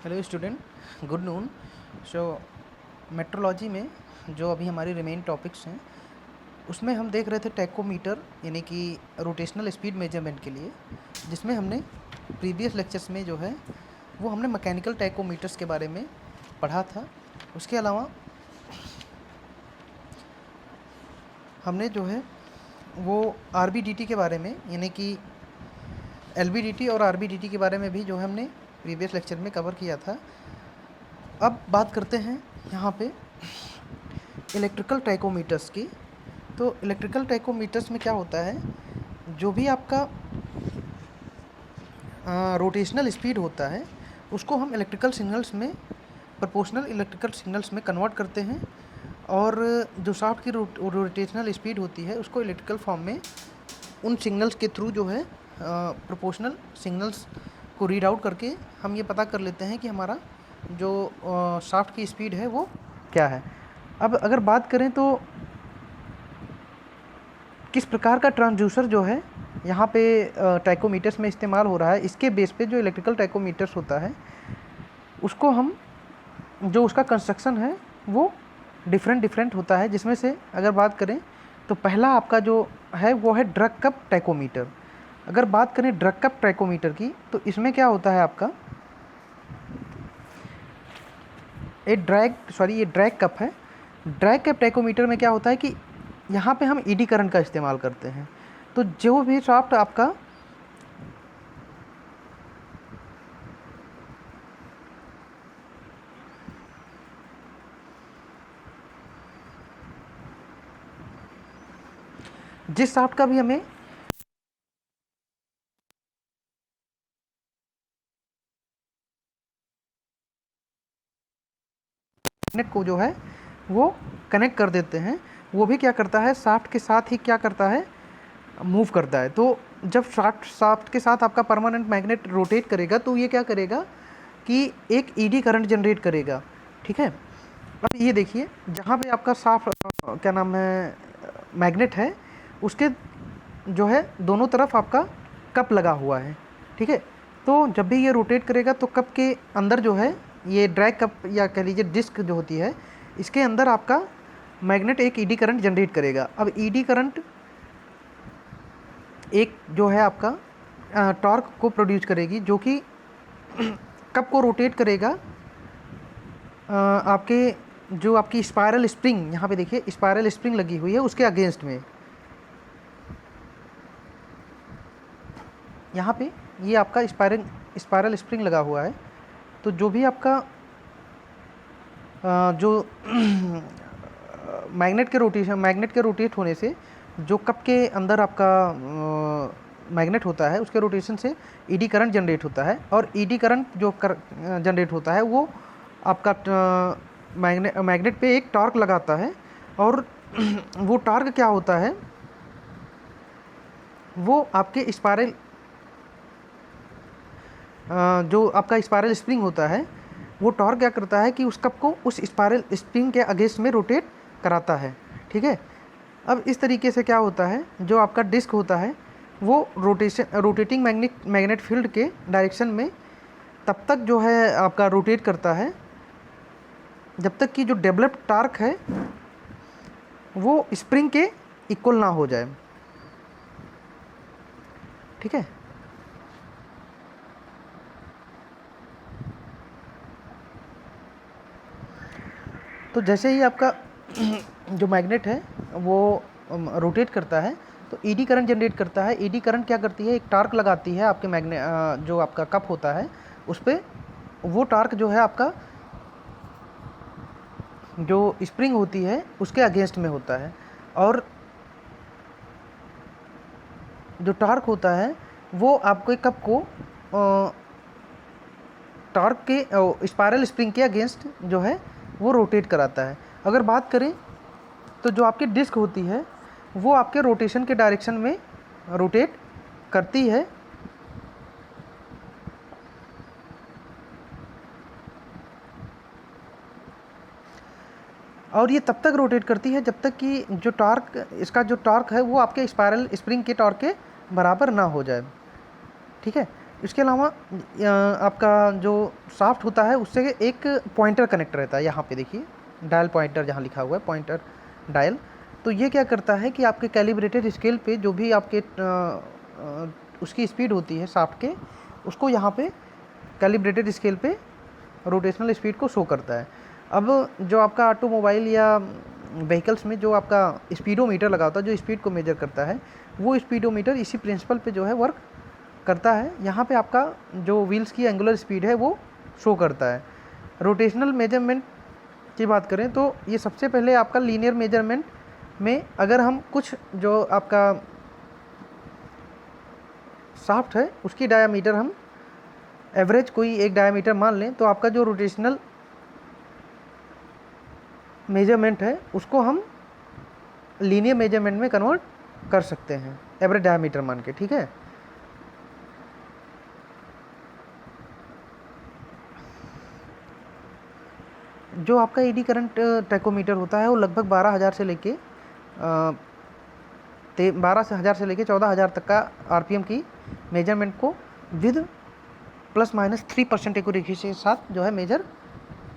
Hello student, good noon. So metrology में जो अभी हमारी रिमेन टॉपिक्स हैं उसमें हम देख रहे थे टैकोमीटर यानी कि रोटेशनल स्पीड मेजरमेंट के लिए, जिसमें हमने प्रीवियस लेक्चर्स में जो है वो हमने मैकेनिकल टैकोमीटर्स के बारे में पढ़ा था। उसके अलावा हमने जो है वो आरबीडीटी के बारे में यानी कि एलबीडीटी और आरबीडीटी के बारे में भी जो है हमने प्रीवियस लेक्चर में कवर किया था। अब बात करते हैं यहाँ पे इलेक्ट्रिकल टैकोमीटर्स की। तो इलेक्ट्रिकल टैकोमीटर्स में क्या होता है, जो भी आपका रोटेशनल स्पीड होता है उसको हम इलेक्ट्रिकल सिग्नल्स में, प्रोपोर्शनल इलेक्ट्रिकल सिग्नल्स में कन्वर्ट करते हैं, और जो शाफ्ट की रोटेशनल स्पीड होती है उसको इलेक्ट्रिकल फॉर्म में उन सिग्नल्स के थ्रू जो है प्रोपोर्शनल सिग्नल्स को रीड आउट करके हम ये पता कर लेते हैं कि हमारा जो शाफ्ट की स्पीड है वो क्या है। अब अगर बात करें तो किस प्रकार का ट्रांसड्यूसर जो है यहाँ पे टैकोमीटर्स में इस्तेमाल हो रहा है, इसके बेस पे जो इलेक्ट्रिकल टैकोमीटर्स होता है उसको हम, जो उसका कंस्ट्रक्शन है वो डिफरेंट होता है। जिसमें से अगर बात करें तो पहला आपका जो है वो है ड्रग कप टैकोमीटर। अगर बात करें ड्रग कप टैकोमीटर की तो इसमें क्या होता है आपका, ये ड्रैग कप है। ड्रैग कप टैकोमीटर में क्या होता है कि यहाँ पे हम ईडी करंट का इस्तेमाल करते हैं। तो जो भी शाफ्ट आपका जिस शाफ्ट का भी हमें मैग्नेट को जो है वो कनेक्ट कर देते हैं, वो भी क्या करता है, शाफ्ट के साथ ही क्या करता है, मूव करता है। तो जब शाफ्ट के साथ आपका परमानेंट मैग्नेट रोटेट करेगा तो ये क्या करेगा कि एक ईडी करंट जनरेट करेगा। ठीक है। अब ये देखिए, जहाँ पे आपका शाफ्ट क्या नाम है मैग्नेट है, उसके जो है दोनों तरफ आपका कप लगा हुआ है। ठीक है। तो जब भी ये रोटेट करेगा तो कप के अंदर जो है ये ड्रैग कप या कह लीजिए डिस्क जो होती है, इसके अंदर आपका मैग्नेट एक ईडी करंट जनरेट करेगा। अब ईडी करंट एक जो है आपका टॉर्क को प्रोड्यूस करेगी, जो कि कप को रोटेट करेगा आपके जो आपकी स्पायरल स्प्रिंग, यहाँ पे देखिए स्पायरल स्प्रिंग लगी हुई है उसके अगेंस्ट में। यहाँ पे ये आपका स्पायरल स्प्रिंग लगा हुआ है। तो जो भी आपका जो मैग्नेट के रोटेट होने से जो कप के अंदर आपका मैग्नेट होता है उसके रोटेशन से ईडी करंट जनरेट होता है, और ईडी करंट जो जनरेट होता है वो आपका मैग्नेट पे एक टॉर्क लगाता है। और वो टॉर्क क्या होता है, वो आपके स्पायरल जो आपका स्पायरल स्प्रिंग होता है, वो टॉर्क क्या करता है कि उस कप को उस स्पायरल स्प्रिंग के अगेंस्ट में रोटेट कराता है। ठीक है। अब इस तरीके से क्या होता है, जो आपका डिस्क होता है वो रोटेटिंग मैग्नेट फील्ड के डायरेक्शन में तब तक जो है आपका रोटेट करता है जब तक कि जो डेवलप्ड टॉर्क है वो स्प्रिंग के इक्वल ना हो जाए। ठीक है। तो जैसे ही आपका जो मैग्नेट है वो रोटेट करता है तो ईडी करंट जनरेट करता है। ईडी करंट क्या करती है, एक टार्क लगाती है आपके जो आपका कप होता है उस पर। वो टार्क जो है आपका जो स्प्रिंग होती है उसके अगेंस्ट में होता है, और जो टार्क होता है वो आपके कप को टार्क के स्पायरल स्प्रिंग के अगेंस्ट जो है वो रोटेट कराता है। अगर बात करें तो जो आपकी डिस्क होती है वो आपके रोटेशन के डायरेक्शन में रोटेट करती है, और ये तब तक रोटेट करती है जब तक कि जो इसका जो टॉर्क है वो आपके स्पायरल स्प्रिंग के टॉर्क के बराबर ना हो जाए। ठीक है। इसके अलावा आपका जो शाफ्ट होता है उससे एक पॉइंटर कनेक्ट रहता है, यहाँ पे देखिए डायल पॉइंटर जहाँ लिखा हुआ है पॉइंटर डायल। तो ये क्या करता है कि आपके कैलिब्रेटेड स्केल पे जो भी आपके उसकी स्पीड होती है शाफ्ट के, उसको यहाँ पे कैलिब्रेटेड स्केल पे रोटेशनल स्पीड को शो करता है। अब जो आपका ऑटोमोबाइल या व्हीकल्स में जो आपका स्पीडोमीटर लगा होता है जो स्पीड को मेजर करता है, वो स्पीडोमीटर इसी प्रिंसिपल पे जो है वर्क करता है। यहाँ पे आपका जो व्हील्स की एंगुलर स्पीड है वो शो करता है। रोटेशनल मेजरमेंट की बात करें तो ये सबसे पहले आपका लीनियर मेजरमेंट में अगर हम कुछ जो आपका शाफ्ट है उसकी डायामीटर हम एवरेज कोई एक डायामीटर मान लें, तो आपका जो रोटेशनल मेजरमेंट है उसको हम लीनियर मेजरमेंट में कन्वर्ट कर सकते हैं एवरेज डायामीटर मान के, ठीक है। जो आपका ईडी करंट टैकोमीटर होता है वो लगभग 12,000 से लेके 12,000 से लेके 14,000 तक का आरपीएम की मेजरमेंट को विद ±3% एक्यूरेसी के साथ जो है मेजर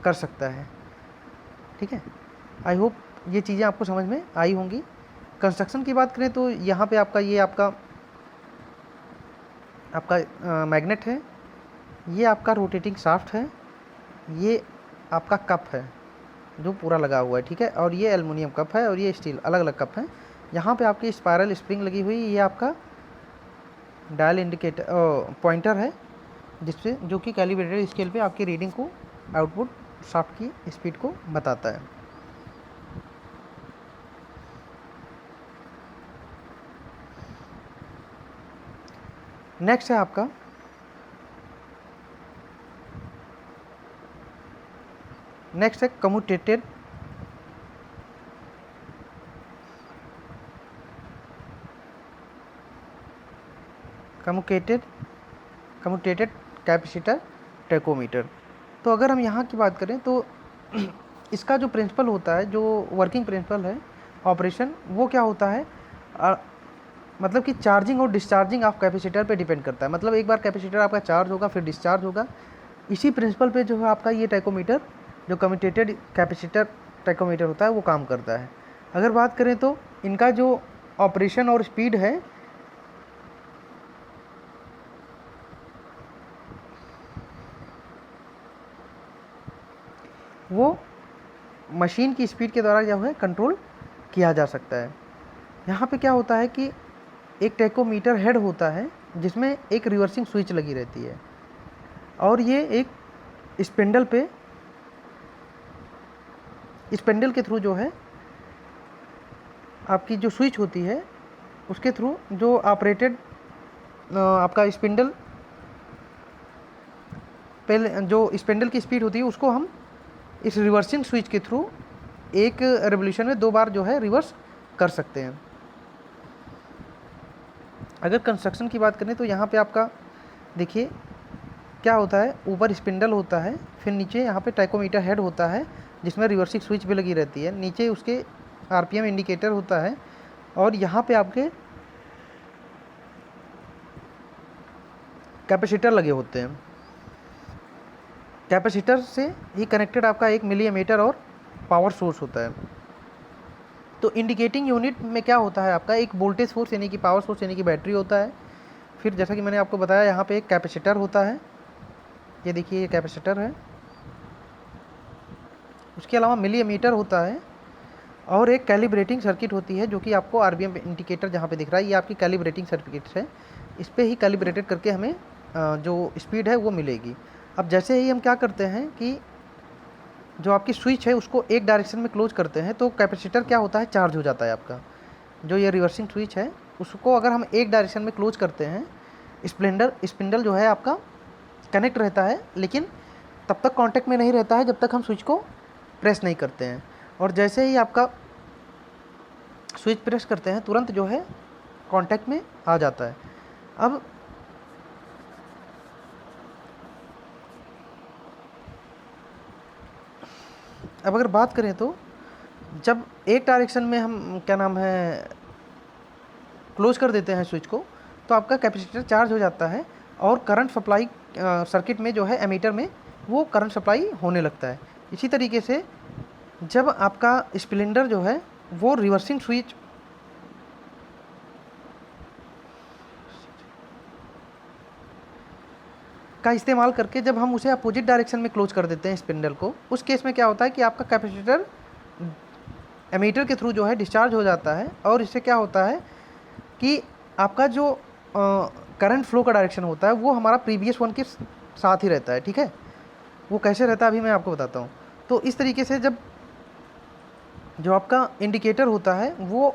कर सकता है, ठीक है। आई होप ये चीज़ें आपको समझ में आई होंगी। कंस्ट्रक्शन की बात करें तो यहाँ पे आपका ये आपका मैग्नेट है, ये आपका रोटेटिंग शाफ्ट है, ये आपका कप है जो पूरा लगा हुआ है, ठीक है। और ये एल्युमिनियम कप है और ये स्टील, अलग अलग कप हैं। यहाँ पे आपकी स्पायरल स्प्रिंग लगी हुई, ये आपका डायल इंडिकेटर पॉइंटर है जिससे जो कि कैलिब्रेटेड स्केल पे आपकी रीडिंग को आउटपुट शाफ्ट की स्पीड को बताता है। नेक्स्ट है आपका कम्यूटेटेड कैपेसिटर टैकोमीटर। तो अगर हम यहाँ की बात करें तो इसका जो प्रिंसिपल होता है, जो वर्किंग प्रिंसिपल है ऑपरेशन, वो क्या होता है मतलब कि चार्जिंग और डिस्चार्जिंग ऑफ कैपेसिटर पे डिपेंड करता है। मतलब एक बार कैपेसिटर आपका चार्ज होगा फिर डिस्चार्ज होगा, इसी प्रिंसिपल पे जो है आपका ये टैकोमीटर जो कम्यूटेटेड कैपेसिटर टैकोमीटर होता है वो काम करता है। अगर बात करें तो इनका जो ऑपरेशन और स्पीड है वो मशीन की स्पीड के द्वारा जो है कंट्रोल किया जा सकता है। यहाँ पे क्या होता है कि एक टैकोमीटर हेड होता है जिसमें एक रिवर्सिंग स्विच लगी रहती है और ये एक स्पिंडल के थ्रू जो है आपकी जो स्विच होती है उसके थ्रू जो ऑपरेटेड आपका स्पिंडल पहले जो स्पिंडल की स्पीड होती है उसको हम इस रिवर्सिंग स्विच के थ्रू एक रेवोल्यूशन में 2 बार जो है रिवर्स कर सकते हैं। अगर कंस्ट्रक्शन की बात करें तो यहाँ पे आपका देखिए क्या होता है, ऊपर स्पिंडल होता है, फिर नीचे यहाँ पे टैकोमीटर हेड होता है जिसमें रिवर्सिंग स्विच भी लगी रहती है, नीचे उसके आरपीएम इंडिकेटर होता है और यहाँ पे आपके कैपेसिटर लगे होते हैं। कैपेसिटर से ही कनेक्टेड आपका एक मिलीमीटर और पावर सोर्स होता है। तो इंडिकेटिंग यूनिट में क्या होता है आपका एक वोल्टेज सोर्स यानी कि पावर सोर्स यानी कि बैटरी होता है। फिर जैसा कि मैंने आपको बताया यहाँ पे एक कैपेसिटर होता है, ये देखिए ये कैपेसिटर है। उसके अलावा मिलीमीटर होता है और एक कैलिब्रेटिंग सर्किट होती है जो कि आपको आरपीएम इंडिकेटर जहाँ पे दिख रहा है ये आपकी कैलिब्रेटिंग सर्किट है, इस पर ही कैलिब्रेटेड करके हमें जो स्पीड है वो मिलेगी। अब जैसे ही हम क्या करते हैं कि जो आपकी स्विच है उसको एक डायरेक्शन में क्लोज करते हैं तो कैपेसिटर क्या होता है, चार्ज हो जाता है आपका। जो ये रिवर्सिंग स्विच है उसको अगर हम एक डायरेक्शन में क्लोज करते हैं, स्पिंडल जो है आपका कनेक्ट रहता है लेकिन तब तक कांटेक्ट में नहीं रहता है जब तक हम स्विच को प्रेस नहीं करते हैं, और जैसे ही आपका स्विच प्रेस करते हैं तुरंत जो है कांटेक्ट में आ जाता है। अब अगर बात करें तो जब एक डायरेक्शन में हम क्या नाम है क्लोज कर देते हैं स्विच को तो आपका कैपेसिटर चार्ज हो जाता है और करंट सप्लाई सर्किट में जो है एमीटर में वो करंट सप्लाई होने लगता है। इसी तरीके से जब आपका स्प्लेंडर जो है वो रिवर्सिंग स्विच का इस्तेमाल करके जब हम उसे अपोजिट डायरेक्शन में क्लोज कर देते हैं स्पिंडल को, उस केस में क्या होता है कि आपका कैपेसिटर एमीटर के थ्रू जो है डिस्चार्ज हो जाता है, और इससे क्या होता है कि आपका जो करंट फ्लो का डायरेक्शन होता है वो हमारा प्रीवियस वन के साथ ही रहता है। ठीक है, वो कैसे रहता है अभी मैं आपको बताता हूँ। तो इस तरीके से जब जो आपका इंडिकेटर होता है वो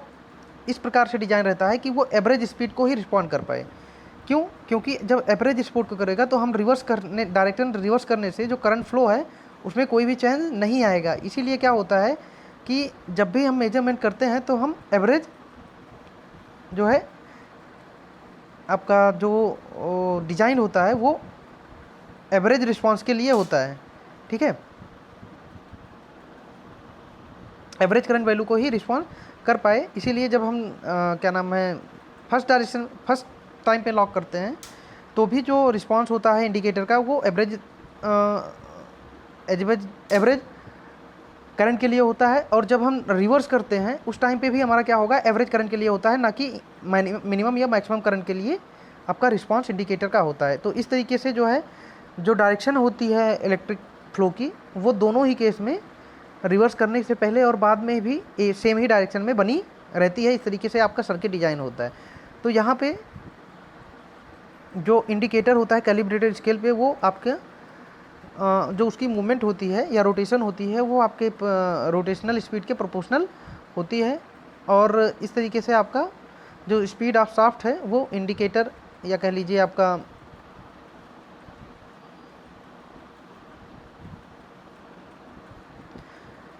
इस प्रकार से डिज़ाइन रहता है कि वो एवरेज स्पीड को ही रिस्पॉन्ड कर पाए। क्यों? क्योंकि जब एवरेज स्पीड को करेगा तो हम रिवर्स करने डायरेक्शन रिवर्स करने से जो करंट फ्लो है उसमें कोई भी चेंज नहीं आएगा। इसीलिए क्या होता है कि जब भी हम मेजरमेंट करते हैं तो हम एवरेज जो है आपका जो डिज़ाइन होता है वो एवरेज रिस्पांस के लिए होता है। ठीक है, एवरेज करंट वैल्यू को ही रिस्पॉन्स कर पाए। इसीलिए जब हम क्या नाम है फर्स्ट टाइम पे लॉक करते हैं तो भी जो रिस्पॉन्स होता है इंडिकेटर का वो एवरेज करंट के लिए होता है, और जब हम रिवर्स करते हैं उस टाइम पे भी हमारा क्या होगा, एवरेज करंट के लिए होता है, ना कि मिनिमम या मैक्सिमम करंट के लिए आपका रिस्पॉन्स इंडिकेटर का होता है। तो इस तरीके से जो है जो डायरेक्शन होती है इलेक्ट्रिक फ्लो की वो दोनों ही केस में रिवर्स करने से पहले और बाद में भी सेम ही डायरेक्शन में बनी रहती है। इस तरीके से आपका सर्किट डिजाइन होता है। तो यहाँ पे जो इंडिकेटर होता है कैलिब्रेटेड स्केल पे वो आपके जो उसकी मूवमेंट होती है या रोटेशन होती है वो आपके रोटेशनल स्पीड के प्रोपोर्शनल होती है, और इस तरीके से आपका जो स्पीड ऑफ शाफ्ट है वो इंडिकेटर या कह लीजिए आपका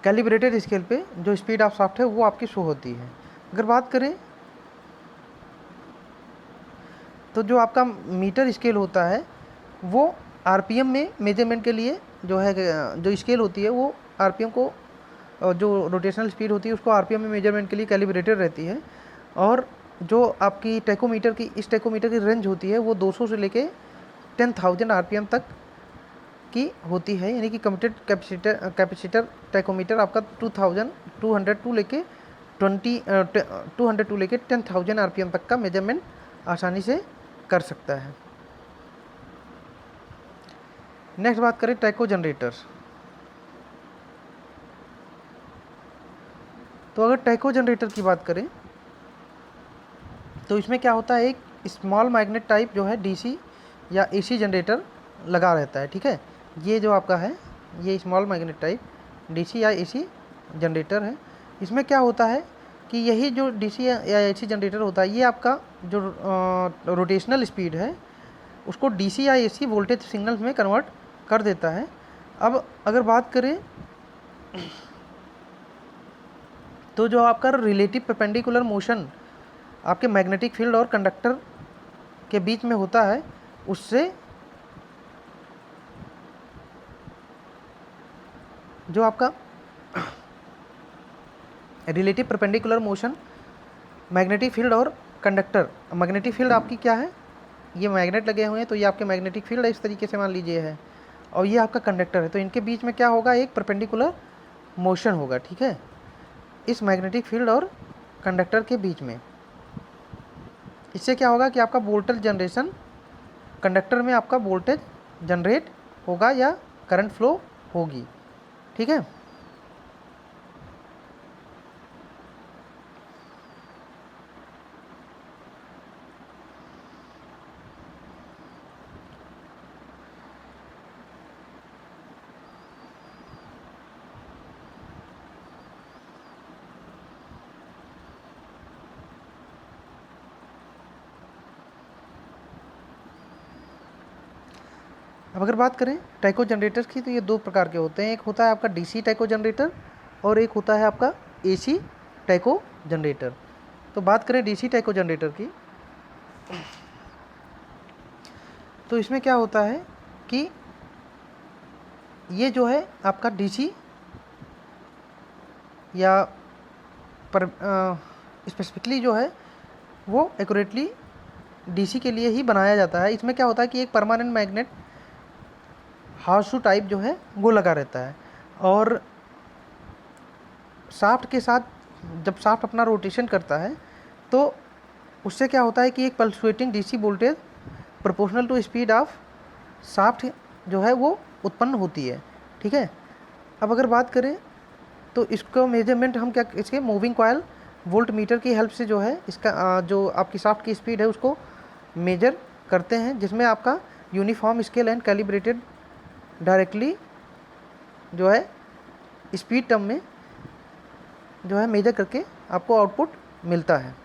कैलिब्रेटेड स्केल पे जो स्पीड ऑफ शाफ्ट है वो आपकी शो होती है। अगर बात करें तो जो आपका मीटर स्केल होता है वो आरपीएम में मेजरमेंट के लिए जो है जो स्केल होती है वो आरपीएम को जो रोटेशनल स्पीड होती है उसको आरपीएम में मेजरमेंट के लिए कैलिब्रेटेड रहती है, और जो आपकी टैकोमीटर की इस टैकोमीटर की रेंज होती है वो 200 से लेके 10,000 आरपीएम तक की होती है। यानी कि कमिटेड कैपेसिटर टैकोमीटर आपका 200 टू लेके 10,000 आरपीएम तक का मेजरमेंट आसानी से कर सकता है। नेक्स्ट बात करें टैको जनरेटर। तो अगर टैको जनरेटर की बात करें तो इसमें क्या होता है, एक स्मॉल मैग्नेट टाइप जो है डीसी या एसी जनरेटर लगा रहता है। ठीक है, ये जो आपका है ये स्मॉल मैग्नेट टाइप डीसी या एसी जनरेटर है। इसमें क्या होता है कि यही जो डीसी या एसी जनरेटर होता है ये आपका जो रोटेशनल स्पीड है उसको डीसी या एसी वोल्टेज सिग्नल्स में कन्वर्ट कर देता है। अब अगर बात करें तो जो आपका रिलेटिव परपेंडिकुलर मोशन आपके मैग्नेटिक फील्ड और कंडक्टर के बीच में होता है उससे जो आपका relative perpendicular motion magnetic field और कंडक्टर, मैग्नेटिक फील्ड आपकी क्या है, ये मैग्नेट लगे हुए हैं तो ये आपके मैग्नेटिक फील्ड है इस तरीके से मान लीजिए है, और ये आपका कंडक्टर है, तो इनके बीच में क्या होगा, एक परपेंडिकुलर मोशन होगा। ठीक है, इस मैग्नेटिक फील्ड और कंडक्टर के बीच में। इससे क्या होगा कि आपका वोल्टेज जनरेशन कंडक्टर में आपका वोल्टेज जनरेट होगा या करंट फ्लो होगी। ठीक है, अब अगर बात करें टैको जनरेटर की तो ये दो प्रकार के होते हैं, एक होता है आपका डीसी टैको जनरेटर और एक होता है आपका एसी टैको जनरेटर। तो बात करें डीसी टैको जनरेटर की तो इसमें क्या होता है कि ये जो है आपका डीसी या पर स्पेसिफिकली जो है वो एक्यूरेटली डीसी के लिए ही बनाया जाता है। इसमें क्या होता है कि एक परमानेंट मैग्नेट हाउस टाइप जो है वो लगा रहता है, और शाफ्ट के साथ जब शाफ्ट अपना रोटेशन करता है तो उससे क्या होता है कि एक pulsating DC voltage proportional to speed of shaft जो है वो उत्पन्न होती है। ठीक है, अब अगर बात करें तो इसको मेजरमेंट हम क्या, इसके मूविंग कॉयल वोल्ट मीटर की हेल्प से जो है इसका जो आपकी शाफ्ट की स्पीड है उसको मेजर करते हैं, जिसमें आपका uniform scale and calibrated directly जो है स्पीड टर्म में जो है मेजर करके आपको आउटपुट मिलता है।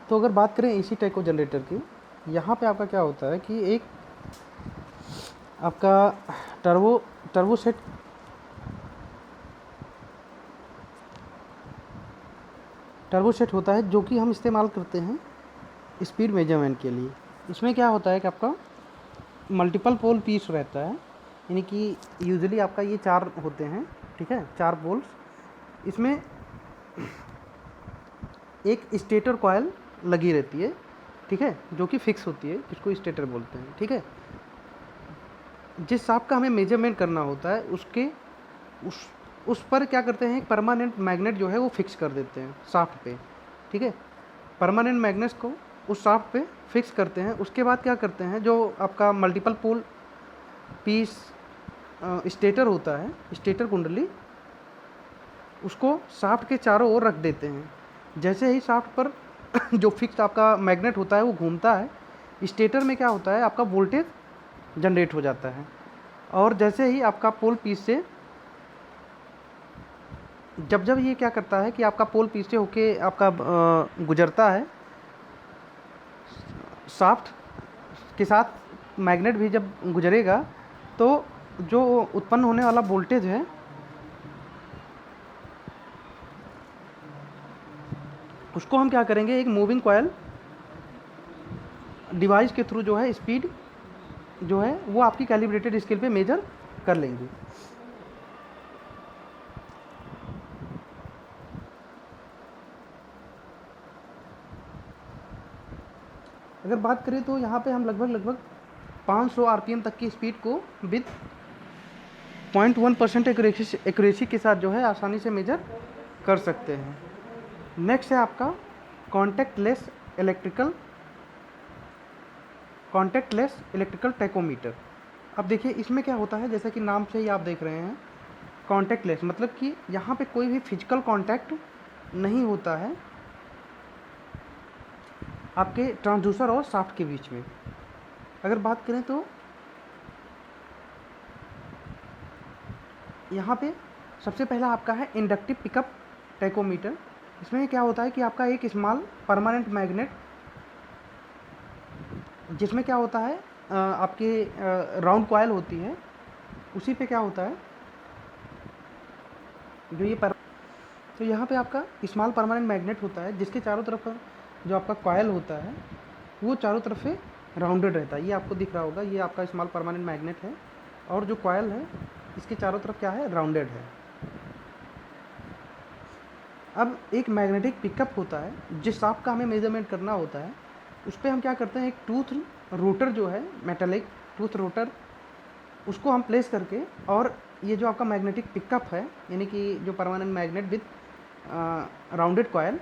तो अगर बात करें एसी टेको जनरेटर की, यहाँ पे आपका क्या होता है कि एक आपका टर्बो सेट होता है जो कि हम इस्तेमाल करते हैं स्पीड मेजरमेंट के लिए। इसमें क्या होता है कि आपका मल्टीपल पोल पीस रहता है, यानी कि यूजुअली आपका ये 4 होते हैं। ठीक है, 4 पोल्स। इसमें एक स्टेटर कॉयल लगी रहती है, ठीक है, जो कि फिक्स होती है, जिसको स्टेटर बोलते हैं। ठीक है, जिस शाफ्ट का हमें मेजरमेंट करना होता है उसके उस पर क्या करते हैं, एक परमानेंट मैग्नेट जो है वो फिक्स कर देते हैं शाफ्ट पे। ठीक है, परमानेंट मैग्नेट को उस शाफ्ट पे फिक्स करते हैं। उसके बाद क्या करते हैं, जो आपका मल्टीपल पोल पीस स्टेटर होता है, स्टेटर कुंडली, उसको शाफ्ट के चारों ओर रख देते हैं। जैसे ही शाफ्ट पर जो फिक्स आपका मैग्नेट होता है वो घूमता है, स्टेटर में क्या होता है, आपका वोल्टेज जनरेट हो जाता है। और जैसे ही आपका पोल पीस से जब ये क्या करता है कि आपका पोल पीस से होके आपका गुजरता है, शाफ्ट के साथ मैग्नेट भी जब गुजरेगा तो जो उत्पन्न होने वाला वोल्टेज है उसको हम क्या करेंगे, एक मूविंग कॉयल डिवाइस के थ्रू जो है स्पीड जो है वो आपकी कैलिब्रेटेड स्केल पे मेजर कर लेंगे। अगर बात करें तो यहाँ पे हम लगभग 500 आरपीएम तक की स्पीड को विद 0.1% एक्यूरेसी के साथ जो है आसानी से मेजर कर सकते हैं। नेक्स्ट है आपका कॉन्टैक्टलेस इलेक्ट्रिकल टैकोमीटर। अब देखिए इसमें क्या होता है, जैसा कि नाम से ही आप देख रहे हैं कॉन्टैक्टलेस, मतलब कि यहाँ पे कोई भी फिजिकल कॉन्टैक्ट नहीं होता है आपके ट्रांसड्यूसर और शाफ्ट के बीच में। अगर बात करें तो यहाँ पे सबसे पहला आपका है इंडक्टिव पिकअप टैकोमीटर। इसमें क्या होता है कि आपका एक स्मॉल परमानेंट मैग्नेट, जिसमें क्या होता है आपके राउंड कॉयल होती है, उसी पे क्या होता है जो ये तो यहाँ पे आपका स्मॉल परमानेंट मैग्नेट होता है, जिसके चारों तरफ जो आपका कॉयल होता है वो चारों तरफ से राउंडेड रहता है। ये आपको दिख रहा होगा, ये आपका स्मॉल परमानेंट मैग्नेट है और जो कॉयल है इसके चारों तरफ क्या है, राउंडेड है। अब एक मैग्नेटिक पिकअप होता है, जिस शाफ्ट का हमें मेजरमेंट करना होता है उस पर हम क्या करते हैं, एक टूथ रोटर जो है, मेटालिक टूथ रोटर, उसको हम प्लेस करके, और ये जो आपका मैग्नेटिक पिकअप है यानी कि जो permanent magnet with rounded coil,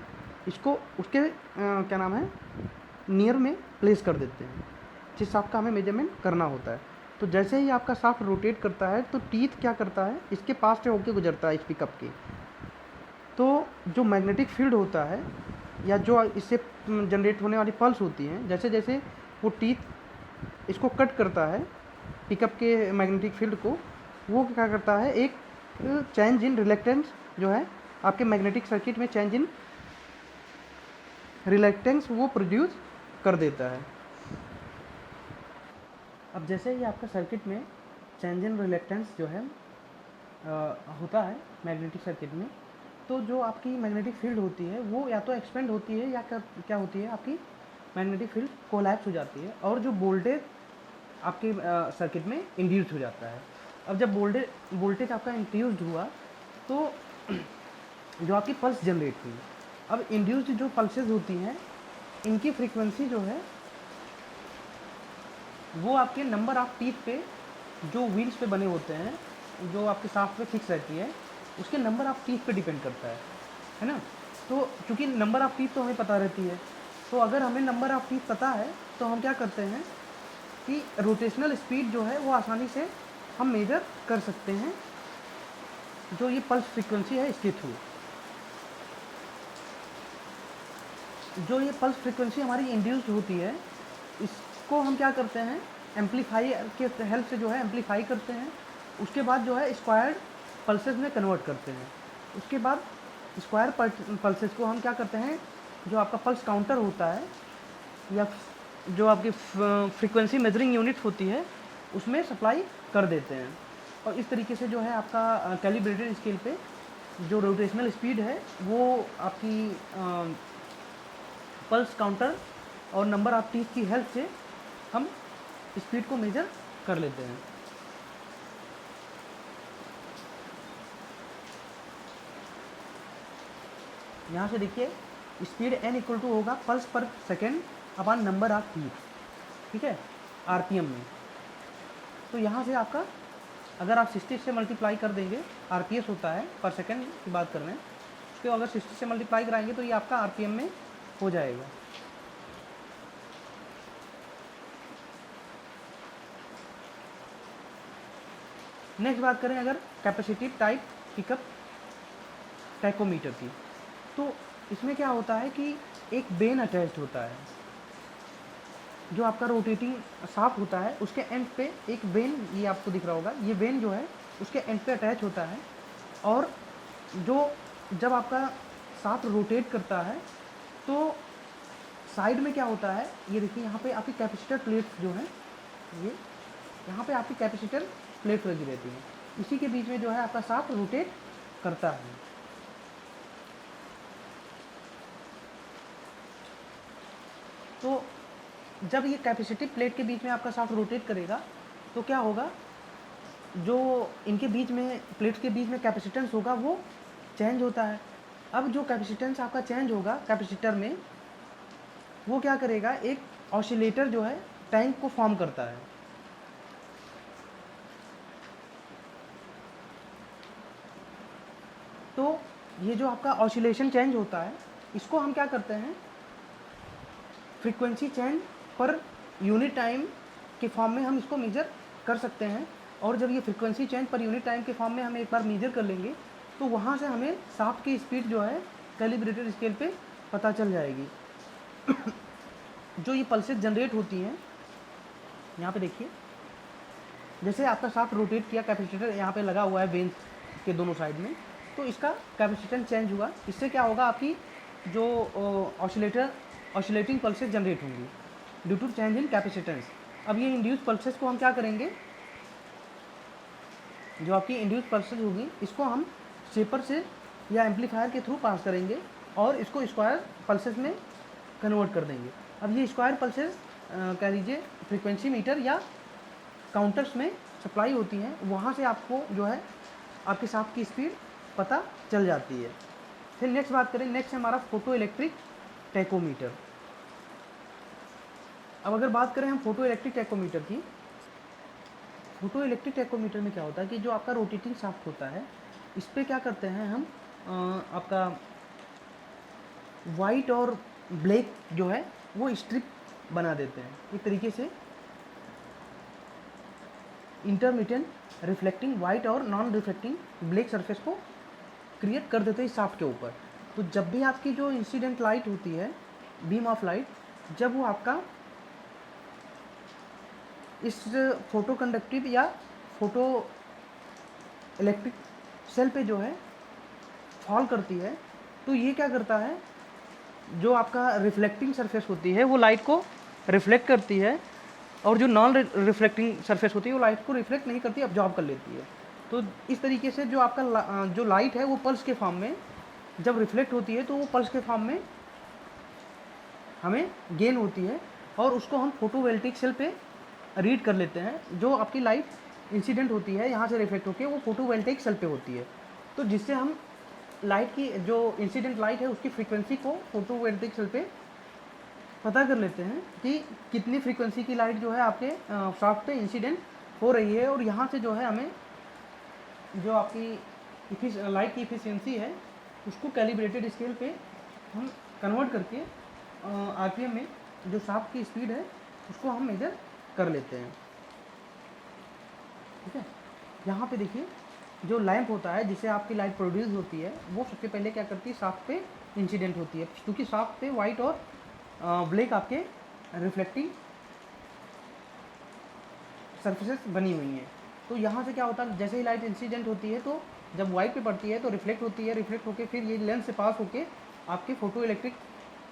इसको उसके क्या नाम है नियर में प्लेस कर देते हैं, जिस शाफ्ट का हमें मेजरमेंट करना होता है। तो जैसे ही आपका शाफ्ट रोटेट करता है तो टीथ क्या करता है, इसके पास से होके गुजरता है इस पिकअप के। तो जो मैग्नेटिक फील्ड होता है या जो इससे जनरेट होने वाली पल्स होती हैं, जैसे जैसे वो टीथ इसको कट करता है पिकअप के मैग्नेटिक फील्ड को, वो क्या करता है, एक चेंज इन रिलेक्टेंस जो है आपके मैग्नेटिक सर्किट में, चेंज इन रिलेक्टेंस वो प्रोड्यूस कर देता है। अब जैसे ही आपका सर्किट में चेंज इन रिलेक्टेंस जो है होता है मैग्नेटिक सर्किट में, तो जो आपकी मैग्नेटिक फील्ड होती है वो या तो एक्सपेंड होती है या क्या होती है, आपकी मैग्नेटिक फील्ड कोलैप्स हो जाती है और जो वोल्टेज आपके सर्किट में इंड्यूस हो जाता है। अब जब वोल्टेज आपका इंड्यूस्ड हुआ तो जो आपकी पल्स जनरेट हुई, अब इंड्यूस्ड जो पल्सेस होती हैं इनकी फ्रीक्वेंसी जो है वो आपके नंबर ऑफ टीथ पे, जो व्हील्स पे बने होते हैं, जो आपके शाफ्ट पे फिक्स रहती है, उसके नंबर ऑफ टीथ पे डिपेंड करता है ना। तो चूँकि नंबर ऑफ टीथ तो हमें पता रहती है, तो अगर हमें नंबर ऑफ टीथ पता है तो हम क्या करते हैं कि रोटेशनल स्पीड जो है वो आसानी से हम मेजर कर सकते हैं, जो ये पल्स फ्रीक्वेंसी है इसके थ्रू। जो ये पल्स फ्रीक्वेंसी हमारी इंड्यूस्ड होती है, इसको हम क्या करते हैं, एम्पलीफायर के हेल्प से जो है एम्पलीफाई करते हैं, उसके बाद जो है स्क्वायर्ड पल्सेस में कन्वर्ट करते हैं। उसके बाद स्क्वायर पल्सेस को हम क्या करते हैं, जो आपका पल्स काउंटर होता है या जो आपकी फ्रीक्वेंसी मेजरिंग यूनिट होती है उसमें सप्लाई कर देते हैं, और इस तरीके से जो है आपका कैलिब्रेटेड स्केल पे जो रोटेशनल स्पीड है वो आपकी पल्स काउंटर और नंबर ऑफ टीथ की हेल्प से हम स्पीड को मेजर कर लेते हैं। यहाँ से देखिए स्पीड n इक्वल टू होगा पल्स पर second upon number of teeth, ठीक है, आरपीएम में। तो यहाँ से आपका अगर आप 60 से मल्टीप्लाई कर देंगे, आरपीएस होता है पर सेकेंड की बात कर रहे हैं, उसको अगर 60 से मल्टीप्लाई कराएंगे तो ये आपका आरपीएम में हो जाएगा। नेक्स्ट बात करें अगर कैपेसिटिव टाइप पिकअप टैकोमीटर की, तो इसमें क्या होता है कि एक वेन अटैच्ड होता है, जो आपका रोटेटिंग शाफ्ट होता है उसके एंड पे एक वेन, ये आपको दिख रहा होगा, ये वेन जो है उसके एंड पे अटैच होता है, और जो जब आपका शाफ्ट रोटेट करता है तो साइड में क्या होता है, ये देखिए यहाँ पे आपकी कैपेसिटर प्लेट्स जो हैं, ये यहाँ पे आपकी कैपेसिटर प्लेट लगी रहती है, इसी के बीच में जो है आपका शाफ्ट रोटेट करता है। तो जब ये कैपेसिटिव प्लेट के बीच में आपका शाफ्ट रोटेट करेगा तो क्या होगा, जो इनके बीच में प्लेट्स के बीच में कैपेसिटेंस होगा वो चेंज होता है। अब जो कैपेसिटेंस आपका चेंज होगा कैपेसिटर में, वो क्या करेगा, एक ऑसिलेटर जो है टैंक को फॉर्म करता है। तो ये जो आपका ऑसिलेशन चेंज होता है, इसको हम क्या करते हैं, frequency change per unit time के फॉर्म में हम इसको मेजर कर सकते हैं। और जब ये frequency change per unit time के फॉर्म में हम एक बार मेजर कर लेंगे तो वहाँ से हमें शाफ्ट की स्पीड जो है कैलिब्रेटेड स्केल पे पता चल जाएगी। जो ये पल्सेस जनरेट होती हैं, यहाँ पे देखिए, जैसे आपका शाफ्ट रोटेट किया, कैपेसिटर यहाँ पे लगा हुआ है वेन्स के दोनों साइड में, तो इसका कैपेसिटेंस चेंज हुआ। इससे क्या होगा, आपकी जो ऑसिलेटिंग पल्सेस जनरेट होंगी due to change in capacitance. अब ये इंड्यूस पल्सेस को हम क्या करेंगे, जो आपकी इंड्यूस पल्सेस होगी इसको हम शेपर से या एम्पलीफायर के थ्रू पास करेंगे और इसको स्क्वायर पल्सेस में कन्वर्ट कर देंगे। अब ये स्क्वायर पल्सेस कह लीजिए फ्रीक्वेंसी मीटर या काउंटर्स में सप्लाई होती हैं, वहाँ से आपको जो है आपके शाफ्ट की स्पीड पता चल जाती है। फिर नेक्स्ट बात करें, नेक्स्ट है हमारा फोटो इलेक्ट्रिक टैकोमीटर। अब अगर बात करें हम फोटो इलेक्ट्रिक टैकोमीटर की, फोटो इलेक्ट्रिक टैकोमीटर में क्या होता है कि जो आपका रोटेटिंग शाफ्ट होता है, इस पर क्या करते हैं हम, आपका वाइट और ब्लैक जो है वो स्ट्रिप बना देते हैं, एक तरीके से इंटरमिटेंट रिफ्लेक्टिंग वाइट और नॉन रिफ्लेक्टिंग ब्लैक सरफेस को क्रिएट कर देते हैं इस शाफ्ट के ऊपर। तो जब भी आपकी जो इंसिडेंट लाइट होती है, बीम ऑफ लाइट, जब वो आपका इस फोटो कंडक्टिव या फोटो इलेक्ट्रिक सेल पे जो है फॉल करती है, तो ये क्या करता है, जो आपका रिफ्लेक्टिंग सरफेस होती है वो लाइट को रिफ्लेक्ट करती है, और जो नॉन रिफ्लेक्टिंग सरफेस होती है वो लाइट को रिफ्लेक्ट नहीं करती, अब्जॉर्ब कर लेती है। तो इस तरीके से जो आपका जो लाइट है वो पल्स के फॉर्म में जब रिफ्लेक्ट होती है तो वो पल्स के फॉर्म में हमें गेन होती है, और उसको हम फोटोवोल्टिक सेल पे रीड कर लेते हैं। जो आपकी लाइट इंसिडेंट होती है यहाँ से रिफ्लेक्ट होकर वो फोटोवोल्टिक सेल पे होती है, तो जिससे हम लाइट की जो इंसिडेंट लाइट है उसकी फ्रीक्वेंसी को फोटोवोल्टिक सेल पे पता कर लेते हैं कि कितनी फ्रीक्वेंसी की लाइट जो है आपके शाफ्ट पे इंसिडेंट हो रही है, और यहाँ से जो है हमें जो आपकी लाइट की इफिशियंसी है उसको कैलिब्रेटेड स्केल पे हम कन्वर्ट करके आरपीएम में जो शाफ्ट की स्पीड है उसको हम मेजर कर लेते हैं। ठीक है, यहाँ पे देखिए जो लैंप होता है जिससे आपकी लाइट प्रोड्यूस होती है, वो सबसे पहले क्या करती है, शाफ्ट पे इंसिडेंट होती है, क्योंकि शाफ्ट पे वाइट और ब्लैक आपके रिफ्लेक्टिंग सरफेसेस बनी हुई हैं। तो यहाँ से क्या होता है, जैसे ही लाइट इंसिडेंट होती है तो जब वाइट पे पड़ती है तो रिफ्लेक्ट होती है, रिफ्लेक्ट होकर फिर ये लेंस से पास होके आपके फोटो इलेक्ट्रिक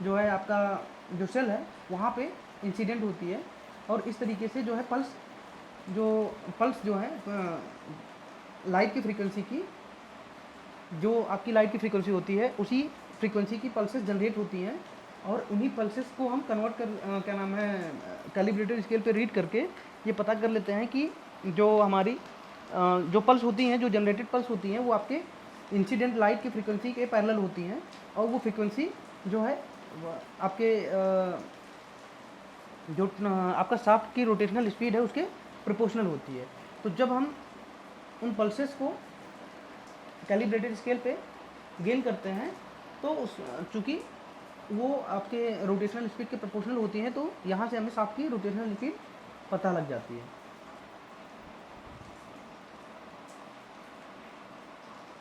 जो है आपका जो सेल है वहाँ पे इंसिडेंट होती है, और इस तरीके से जो है पल्स जो है लाइट की फ्रीक्वेंसी की, जो आपकी लाइट की फ्रीक्वेंसी होती है उसी फ्रीक्वेंसी की पल्सेस जनरेट होती हैं, और उन्हीं पल्सेस को हम कन्वर्ट कर क्या नाम है कैलिब्रेटेड स्केल पे रीड करके ये पता कर लेते हैं कि जो हमारी जो पल्स होती हैं, जो जनरेटेड पल्स होती हैं, वो आपके इंसिडेंट लाइट की फ्रीक्वेंसी के पैरेलल होती हैं, और वो फ्रीक्वेंसी जो है आपके जो आपका शाफ्ट की रोटेशनल स्पीड है उसके प्रोपोर्शनल होती है। तो जब हम उन पल्सेस को कैलिब्रेटेड स्केल पे गेन करते हैं तो उस चूँकि वो आपके रोटेशनल स्पीड के प्रोपोर्शनल होती हैं, तो यहाँ से हमें शाफ्ट की रोटेशनल स्पीड पता लग जाती है।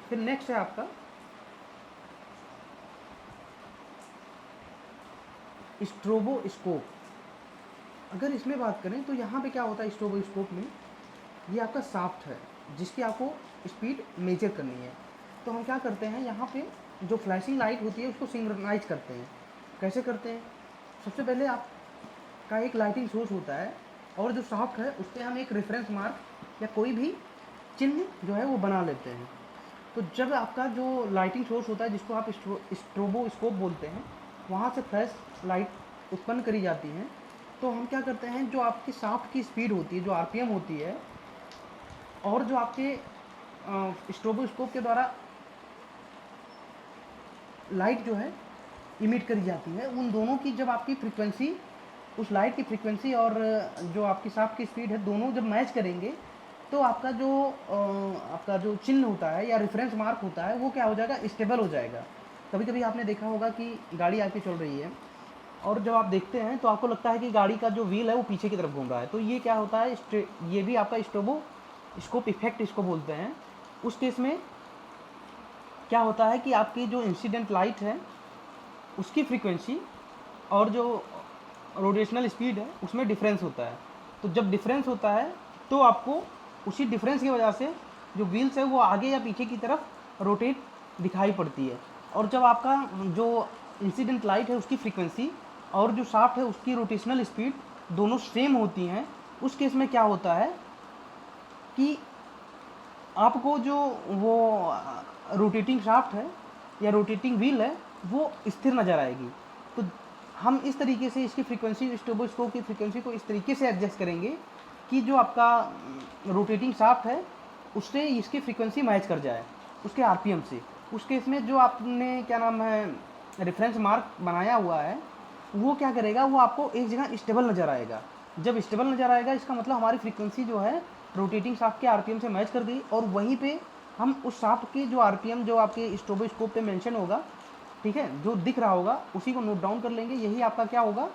फिर नेक्स्ट है आपका स्ट्रोबोस्कोप। अगर इसमें बात करें तो यहाँ पे क्या होता है, स्ट्रोबोस्कोप में ये आपका शाफ्ट है जिसकी आपको स्पीड मेजर करनी है। तो हम क्या करते हैं, यहाँ पे जो फ्लैशिंग लाइट होती है उसको सिंक्रोनाइज करते हैं। कैसे करते हैं, सबसे पहले आपका एक लाइटिंग सोर्स होता है, और जो शाफ्ट है उस पर हम एक रेफरेंस मार्क या कोई भी चिन्ह जो है वो बना लेते हैं। तो जब आपका जो लाइटिंग सोर्स होता है जिसको आप स्ट्रोबोस्कोप बोलते हैं, वहाँ से फ्लैश लाइट उत्पन्न करी जाती हैं, तो हम क्या करते हैं, जो आपके शाफ्ट की स्पीड होती है, जो आरपीएम होती है, और जो आपके स्ट्रोबोस्कोप के द्वारा लाइट जो है इमिट करी जाती है, उन दोनों की जब आपकी फ्रीक्वेंसी, उस लाइट की फ्रीक्वेंसी और जो आपकी शाफ्ट की स्पीड है, दोनों जब मैच करेंगे तो आपका जो चिन्ह होता है या रेफरेंस मार्क होता है वो क्या हो जाएगा, स्टेबल हो जाएगा। कभी कभी आपने देखा होगा कि गाड़ी आपकी चल रही है और जब आप देखते हैं तो आपको लगता है कि गाड़ी का जो व्हील है वो पीछे की तरफ घूम रहा है, तो ये क्या होता है, ये भी आपका स्ट्रोबोस्कोप इफेक्ट इसको बोलते हैं। उस केस में क्या होता है कि आपकी जो इंसिडेंट लाइट है उसकी फ्रीक्वेंसी और जो रोटेशनल स्पीड है उसमें डिफरेंस होता है। तो जब डिफरेंस होता है तो आपको उसी डिफरेंस की वजह से जो व्हील्स है वो आगे या पीछे की तरफ रोटेट दिखाई पड़ती है। और जब आपका जो इंसिडेंट लाइट है उसकी फ्रीक्वेंसी और जो शाफ्ट है उसकी रोटेशनल स्पीड दोनों सेम होती हैं, उस केस में क्या होता है कि आपको जो वो रोटेटिंग शाफ्ट है या रोटेटिंग व्हील है वो स्थिर नज़र आएगी। तो हम इस तरीके से इसकी फ्रीक्वेंसी, स्ट्रोबोस्कोप की फ्रीक्वेंसी को इस तरीके से एडजस्ट करेंगे कि जो आपका रोटेटिंग शाफ्ट है उससे इसकी फ्रीक्वेंसी मैच कर जाए उसके आरपीएम से। उस केस में जो आपने क्या नाम है रेफरेंस मार्क बनाया हुआ है वो क्या करेगा, वो आपको एक जगह स्टेबल नज़र आएगा। जब स्टेबल नज़र आएगा इसका मतलब हमारी फ्रीक्वेंसी जो है रोटेटिंग शाफ्ट के आरपीएम से मैच कर गई, और वहीं पे हम उस शाफ्ट की जो आरपीएम जो आपके स्ट्रोबोस्कोप पे मेंशन होगा, ठीक है, जो दिख रहा होगा उसी को नोट डाउन कर लेंगे। यही आपका क्या होगा,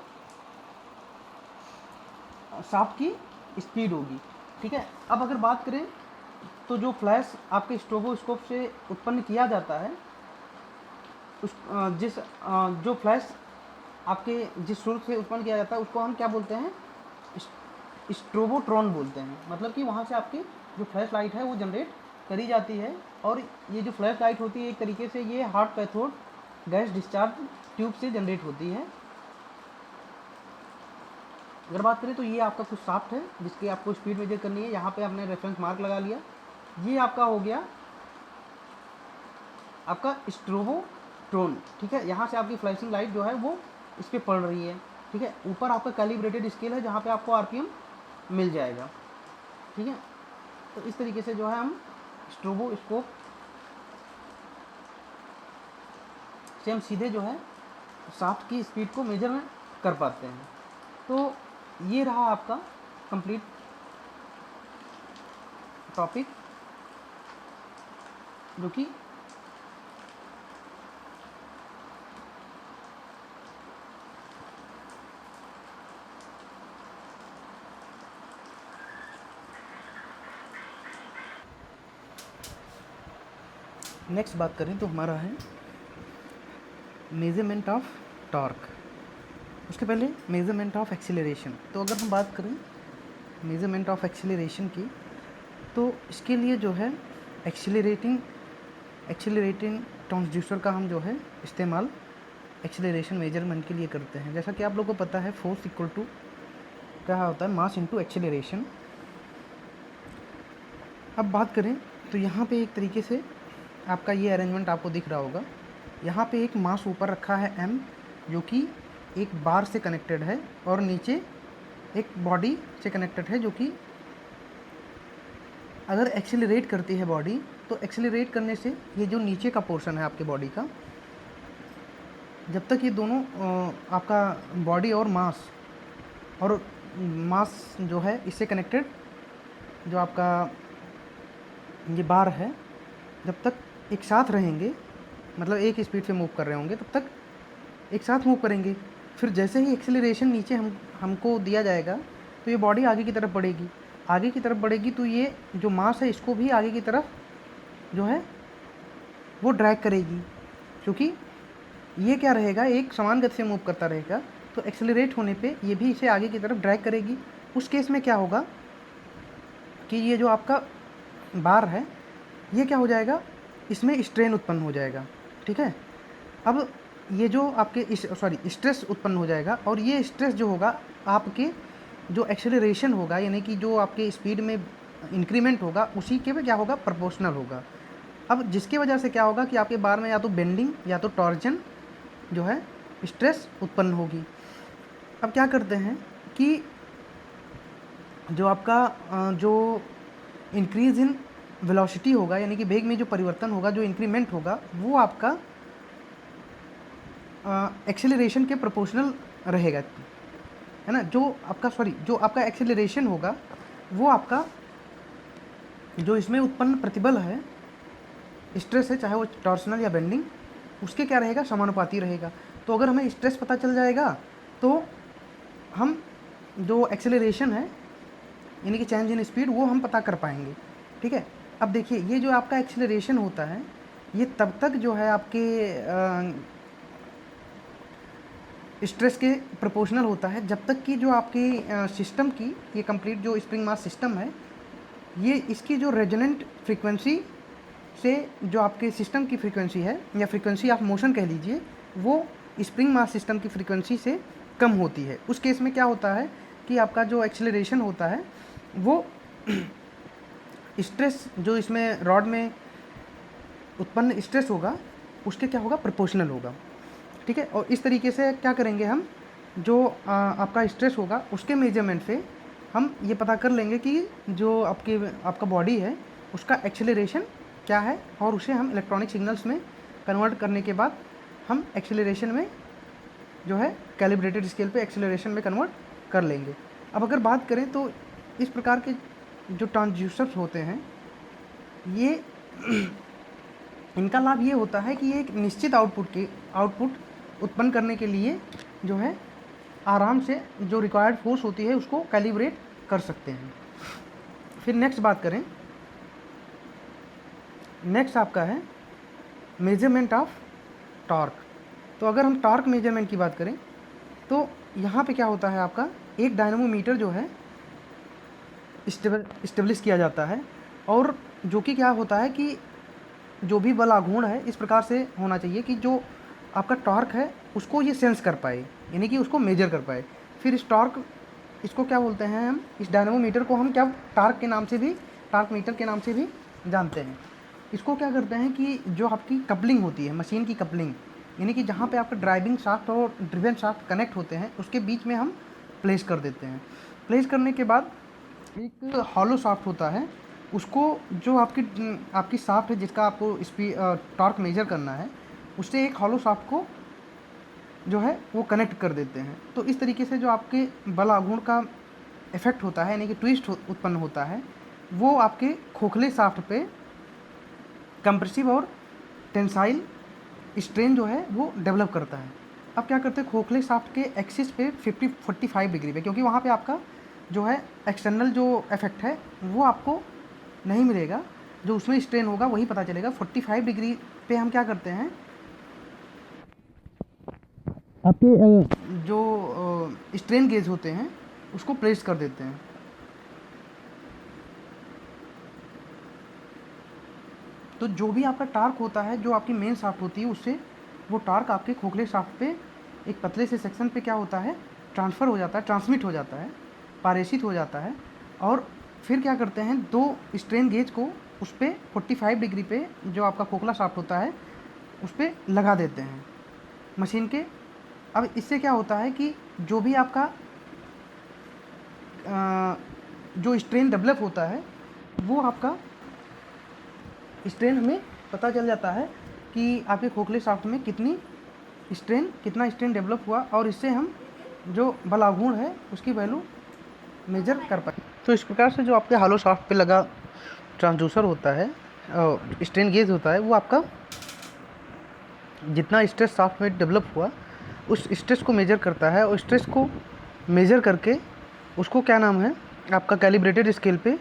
शाफ्ट की स्पीड होगी। ठीक है, अब अगर बात करें तो जो फ्लैश आपके स्ट्रोबोस्कोप से उत्पन्न किया जाता है, उस जो फ्लैश आपके जिस सोर्स से उत्पन्न किया जाता है उसको हम क्या बोलते हैं, स्ट्रोबोट्रॉन बोलते हैं। मतलब कि वहाँ से आपकी जो फ्लैश लाइट है वो जनरेट करी जाती है, और ये जो फ्लैश लाइट होती है एक तरीके से ये hard cathode gas discharge tube से जनरेट होती है। अगर बात करें तो ये आपका कुछ शाफ्ट है जिसकी आपको स्पीड मेजर करनी है। यहाँ पे आपने रेफरेंस मार्क लगा लिया, ये आपका हो गया आपका स्ट्रोबोट्रॉन। ठीक है, यहाँ से आपकी फ्लैशिंग लाइट जो है वो इस पर पड़ रही है। ठीक है, ऊपर आपका कैलिब्रेटेड स्केल है जहाँ पे आपको आरपीएम मिल जाएगा। ठीक है, तो इस तरीके से जो है हम स्ट्रोबोस्कोप से हम सीधे जो है शाफ्ट की स्पीड को मेजर कर पाते हैं। तो ये रहा आपका कंप्लीट टॉपिक, जो कि नेक्स्ट बात करें तो हमारा है मेजरमेंट ऑफ टॉर्क। उसके पहले मेजरमेंट ऑफ एक्सीलरेशन। तो अगर हम बात करें मेजरमेंट ऑफ एक्सीलरेशन की, तो इसके लिए जो है एक्सीलरेटिंग ट्रांसड्यूसर का हम जो है इस्तेमाल एक्सीलरेशन मेजरमेंट के लिए करते हैं। जैसा कि आप लोगों को पता है फोर्स इक्वल टू क्या होता है, मास इनटू एक्सीलरेशन। अब बात करें तो यहाँ पे एक तरीके से आपका ये अरेंजमेंट आपको दिख रहा होगा। यहाँ पे एक मास ऊपर रखा है m, जो कि एक बार से कनेक्टेड है, और नीचे एक बॉडी से कनेक्टेड है, जो कि अगर एक्सेलरेट करती है बॉडी, तो एक्सेलरेट करने से ये जो नीचे का पोर्शन है आपके बॉडी का, जब तक ये दोनों आपका बॉडी और मास जो है इससे कनेक्टेड जो आपका ये बार है, जब तक एक साथ रहेंगे, मतलब एक स्पीड से मूव कर रहे होंगे, तब तक एक साथ मूव करेंगे। फिर जैसे ही एक्सेलरेशन नीचे हमको दिया जाएगा तो ये बॉडी आगे की तरफ बढ़ेगी। आगे की तरफ बढ़ेगी तो ये जो मास है इसको भी आगे की तरफ जो है वो ड्रैग करेगी, क्योंकि ये क्या रहेगा, एक समान गति से मूव करता रहेगा, तो एक्सेलरेट होने पे ये भी इसे आगे की तरफ ड्रैग करेगी। उस केस में क्या होगा कि ये जो आपका बार है ये क्या हो जाएगा, इसमें स्ट्रेन उत्पन्न हो जाएगा। ठीक है, अब ये जो आपके स्ट्रेस उत्पन्न हो जाएगा, और ये स्ट्रेस जो होगा आपके जो एक्सेलरेशन होगा, यानी कि जो आपके स्पीड में इंक्रीमेंट होगा उसी के में क्या होगा, प्रोपोर्शनल होगा। अब जिसकी वजह से क्या होगा कि आपके बार में या तो बेंडिंग या तो टॉर्जन जो है स्ट्रेस उत्पन्न होगी। अब क्या करते हैं कि जो आपका जो इंक्रीज़ इन वेलोसिटी होगा, यानी कि वेग में जो परिवर्तन होगा, जो इंक्रीमेंट होगा, वो आपका एक्सेलरेशन के प्रोपोर्शनल रहेगा, है ना। जो आपका एक्सेलरेशन होगा वो आपका जो इसमें उत्पन्न प्रतिबल है, स्ट्रेस है, चाहे वो टॉर्सनल या बेंडिंग, उसके क्या रहेगा, समानुपाती रहेगा। तो अगर हमें स्ट्रेस पता चल जाएगा तो हम जो एक्सेलरेशन है यानी कि चेंज इन स्पीड वो हम पता कर पाएंगे, ठीक है। अब देखिए ये जो आपका एक्सेलरेशन होता है ये तब तक जो है आपके स्ट्रेस के प्रोपोर्शनल होता है जब तक कि जो आपकी सिस्टम की ये कंप्लीट जो स्प्रिंग मास सिस्टम है, ये इसकी जो रेजोनेंट फ्रीक्वेंसी से जो आपके सिस्टम की फ्रीक्वेंसी है या फ्रीक्वेंसी ऑफ मोशन कह लीजिए, वो स्प्रिंग मास सिस्टम की फ्रीक्वेंसी से कम होती है। उस केस में क्या होता है कि आपका जो एक्सेलरेशन होता है वो स्ट्रेस जो इसमें रॉड में उत्पन्न स्ट्रेस होगा उसके क्या होगा, प्रोपोर्शनल होगा, ठीक है। और इस तरीके से क्या करेंगे हम, जो आपका स्ट्रेस होगा उसके मेजरमेंट से हम ये पता कर लेंगे कि जो आपका बॉडी है उसका एक्सेलरेशन क्या है, और उसे हम इलेक्ट्रॉनिक सिग्नल्स में कन्वर्ट करने के बाद हम एक्सेलरेशन में जो है कैलिब्रेटेड स्केल पे एक्सेलरेशन में कन्वर्ट कर लेंगे। अब अगर बात करें तो इस प्रकार के जो ट्रांसड्यूसर्स होते हैं ये इनका लाभ ये होता है कि ये एक निश्चित आउटपुट उत्पन्न करने के लिए जो है आराम से जो रिक्वायर्ड फोर्स होती है उसको कैलिब्रेट कर सकते हैं। फिर नेक्स्ट बात करें, नेक्स्ट आपका है मेजरमेंट ऑफ टॉर्क। तो अगर हम टॉर्क मेजरमेंट की बात करें तो यहाँ पे क्या होता है, आपका एक डायनामोमीटर जो है इस्टेब्लिश किया जाता है, और जो कि क्या होता है कि जो भी बल आघूर्ण है इस प्रकार से होना चाहिए कि जो आपका टॉर्क है उसको ये सेंस कर पाए, यानी कि उसको मेजर कर पाए। फिर इस टॉर्क इसको क्या बोलते हैं हम, इस डायनामोमीटर को हम क्या टॉर्क मीटर के नाम से भी जानते हैं। इसको क्या करते हैं कि जो आपकी कपलिंग होती है, मशीन की कपलिंग, यानी कि जहाँ पे आपका ड्राइविंग शाफ्ट और ड्रिवन शाफ्ट कनेक्ट होते हैं उसके बीच में हम प्लेस कर देते हैं। प्लेस करने के बाद एक हॉलो शाफ्ट होता है, उसको जो आपकी शाफ्ट है जिसका आपको टॉर्क मेजर करना है, उससे एक हॉलो शाफ्ट को जो है वो कनेक्ट कर देते हैं। तो इस तरीके से जो आपके बल आघूर्ण का इफेक्ट होता है, यानी कि ट्विस्ट उत्पन्न होता है, वो आपके खोखले शाफ्ट पे कंप्रेसिव और टेंसाइल स्ट्रेन जो है वो डेवलप करता है। अब क्या करते हैं, खोखले शाफ्ट के एक्सिस पे 45 डिग्री पे, क्योंकि वहाँ पे आपका जो है एक्सटर्नल जो इफेक्ट है वो आपको नहीं मिलेगा, जो उसमें स्ट्रेन होगा वही पता चलेगा। 45 डिग्री पे हम क्या करते हैं, आपके जो स्ट्रेन गेज होते हैं उसको प्लेस कर देते हैं। तो जो भी आपका टार्क होता है, जो आपकी मेन शाफ्ट होती है, उससे वो टार्क आपके खोखले शाफ्ट पे एक पतले से सेक्शन पे क्या होता है, ट्रांसफ़र हो जाता है, ट्रांसमिट हो जाता है, पारेषित हो जाता है। और फिर क्या करते हैं, दो स्ट्रेन गेज को उस पर 45 डिग्री पे जो आपका खोखला शाफ्ट होता है उस पर लगा देते हैं मशीन के। अब इससे क्या होता है कि जो भी आपका जो स्ट्रेन डेवलप होता है वो आपका स्ट्रेन हमें पता चल जाता है कि आपके खोखले शाफ्ट में कितना स्ट्रेन डेवलप हुआ, और इससे हम जो बल आघूर्ण है उसकी वैल्यू मेजर कर पाए। तो इस प्रकार से जो आपके हॉलो शाफ्ट पे लगा ट्रांसड्यूसर होता है, स्ट्रेन गेज होता है, वो आपका जितना स्ट्रेस शाफ्ट में डेवलप हुआ उस स्ट्रेस को मेजर करता है, और स्ट्रेस को मेजर करके उसको क्या नाम है, आपका कैलिब्रेटेड स्केल पे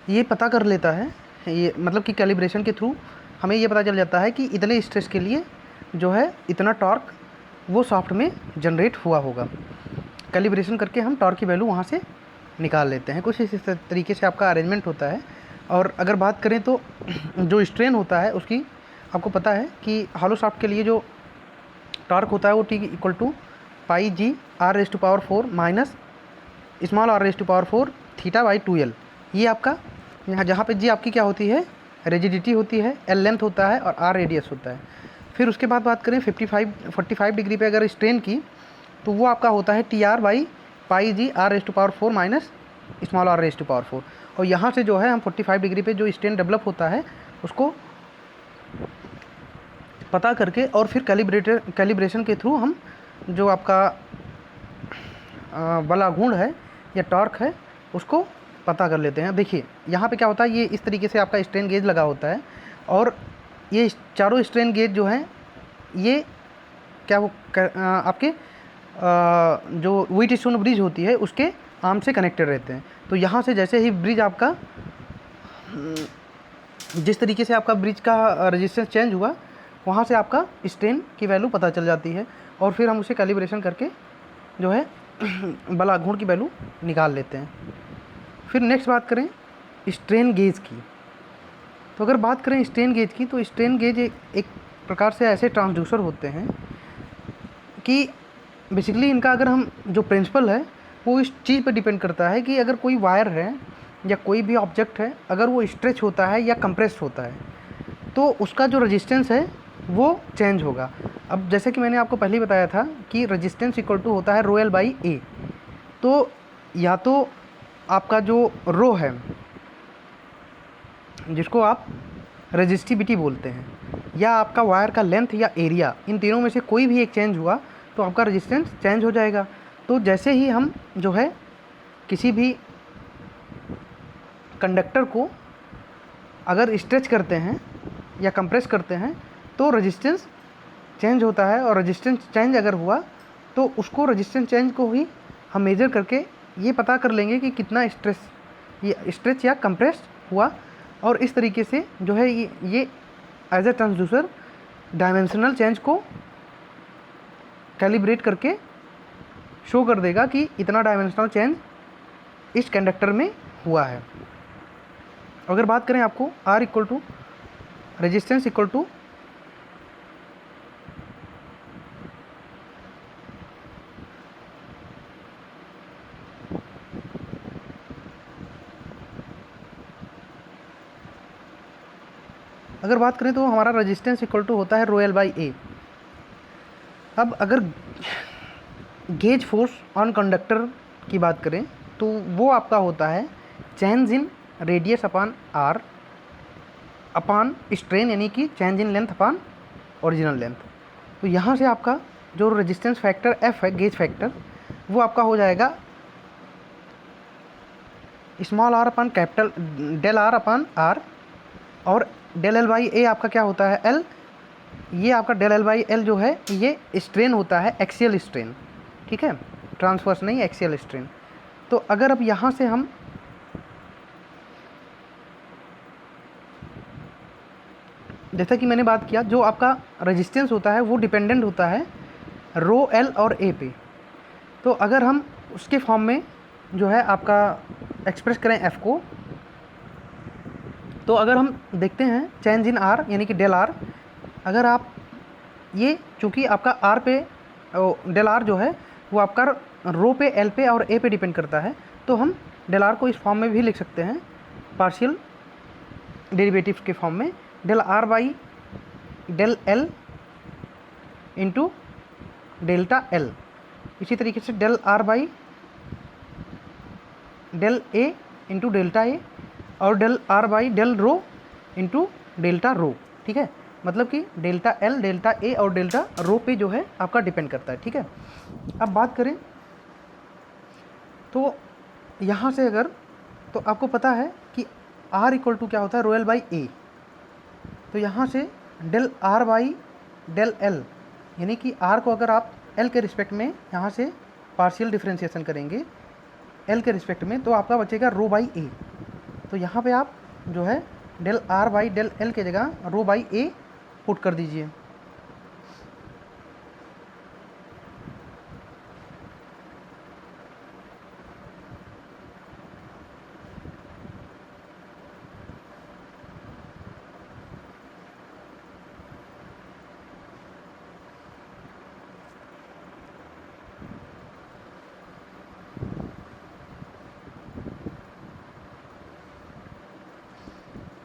ये पता कर लेता है। ये मतलब कि कैलिब्रेशन के थ्रू हमें ये पता चल जाता है कि इतने स्ट्रेस के लिए जो है इतना टॉर्क वो शाफ्ट में जनरेट हुआ होगा। कैलिब्रेशन करके हम टॉर्क की वैल्यू वहाँ से निकाल लेते हैं। कुछ इस तरीके से आपका अरेंजमेंट होता है। और अगर बात करें तो जो स्ट्रेन होता है उसकी आपको पता है कि हॉलो शाफ्ट के लिए जो टॉर्क होता है वो T = πg r⁴ minus small r⁴ θ/2l। ये आपका यहाँ जहाँ पे जी आपकी क्या होती है, रिजिडिटी होती है, एल लेंथ होता है और आर रेडियस होता है। फिर उसके बाद बात करें 45 डिग्री पे अगर स्ट्रेन की तो वो आपका होता है TR/π pi G R raise to power 4 minus small R raise to power 4। और यहाँ से जो है हम 45 डिग्री पे जो स्ट्रेन डेवलप होता है उसको पता करके और फिर कैलिब्रेशन के थ्रू हम जो आपका बला घूंड है या टॉर्क है उसको पता कर लेते हैं। देखिए यहाँ पे क्या होता है, ये इस तरीके से आपका स्ट्रेन गेज लगा होता है और ये चारों स्ट्रेन गेज जो हैं ये क्या वो आपके जो व्हीट स्टोन ब्रिज होती है उसके आर्म से कनेक्टेड रहते हैं। तो यहाँ से जैसे ही ब्रिज आपका जिस तरीके से आपका ब्रिज का रेजिस्टेंस चेंज हुआ वहाँ से आपका स्ट्रेन की वैल्यू पता चल जाती है और फिर हम उसे कैलिब्रेशन करके जो है बला घूंड की वैल्यू निकाल लेते हैं। फिर नेक्स्ट बात करें स्ट्रेन गेज की। तो अगर बात करें स्ट्रेन गेज की तो स्ट्रेन गेज एक प्रकार से ऐसे ट्रांसड्यूसर होते हैं कि बेसिकली इनका अगर हम जो प्रिंसिपल है वो इस चीज़ पर डिपेंड करता है कि अगर कोई वायर है या कोई भी ऑब्जेक्ट है अगर वो स्ट्रेच होता है या कंप्रेस्ड होता है तो उसका जो रेजिस्टेंस है वो चेंज होगा। अब जैसे कि मैंने आपको पहले ही बताया था कि रेजिस्टेंस इक्वल टू होता है रो एल बाई ए। तो या तो आपका जो रो है जिसको आप रेजिस्टिविटी बोलते हैं या आपका वायर का लेंथ या एरिया, इन तीनों में से कोई भी एक चेंज हुआ तो आपका रेजिस्टेंस चेंज हो जाएगा। तो जैसे ही हम जो है किसी भी कंडक्टर को अगर स्ट्रेच करते हैं या कंप्रेस करते हैं तो रेजिस्टेंस चेंज होता है और रेजिस्टेंस चेंज अगर हुआ तो उसको रेजिस्टेंस चेंज को ही हम मेजर करके ये पता कर लेंगे कि कितना स्ट्रेच या कंप्रेस हुआ। और इस तरीके से जो है ये as a transducer dimensional change को कैलिब्रेट करके शो कर देगा कि इतना डायमेंशनल चेंज इस कंडक्टर में हुआ है। अगर बात करें आपको R equal to resistance equal to अगर बात करें तो हमारा रेजिस्टेंस इक्वल टू होता है रो एल बाई ए। अब अगर गेज फोर्स ऑन कंडक्टर की बात करें तो वो आपका होता है change in radius upon R upon strain, यानी कि change in length upon original length. तो यहाँ से आपका जो रेजिस्टेंस फैक्टर एफ है, गेज फैक्टर, वो आपका हो जाएगा small R upon capital del R upon R और डेल एल बाई ए आपका क्या होता है एल। ये आपका डेल एल बाई एल जो है ये स्ट्रेन होता है, एक्सियल स्ट्रेन, ठीक है, ट्रांसवर्स नहीं, एक्सियल स्ट्रेन। तो अगर अब यहाँ से हम जैसा कि मैंने बात किया जो आपका रेजिस्टेंस होता है वो डिपेंडेंट होता है रो एल और ए पे। तो अगर हम उसके फॉर्म में जो है आपका एक्सप्रेस करें एफ को, तो अगर हम देखते हैं चेंज इन आर यानी कि डेल आर, अगर आप ये चूँकि आपका आर पे डेल आर जो है वो आपका रो पे, एल पे और ए पे डिपेंड करता है, तो हम डेल आर को इस फॉर्म में भी लिख सकते हैं पार्शियल डेरिवेटिव के फॉर्म में, del R by del L into delta L. इसी तरीके से del R by del A into delta A और del R by del rho into delta rho, ठीक है। मतलब कि डेल्टा एल, डेल्टा ए और डेल्टा रो पे जो है आपका डिपेंड करता है, ठीक है। अब बात करें तो यहाँ से अगर तो आपको पता है कि R इक्वल टू क्या होता है रो एल बाई ए। तो यहाँ से del R by del L यानी कि R को अगर आप L के रिस्पेक्ट में यहाँ से पार्शियल डिफ्रेंशिएशन करेंगे L के रिस्पेक्ट में तो आपका बचेगा रो बाई ए। तो यहाँ पे आप जो है del R by del L के जगह रो बाई ए पुट कर दीजिए।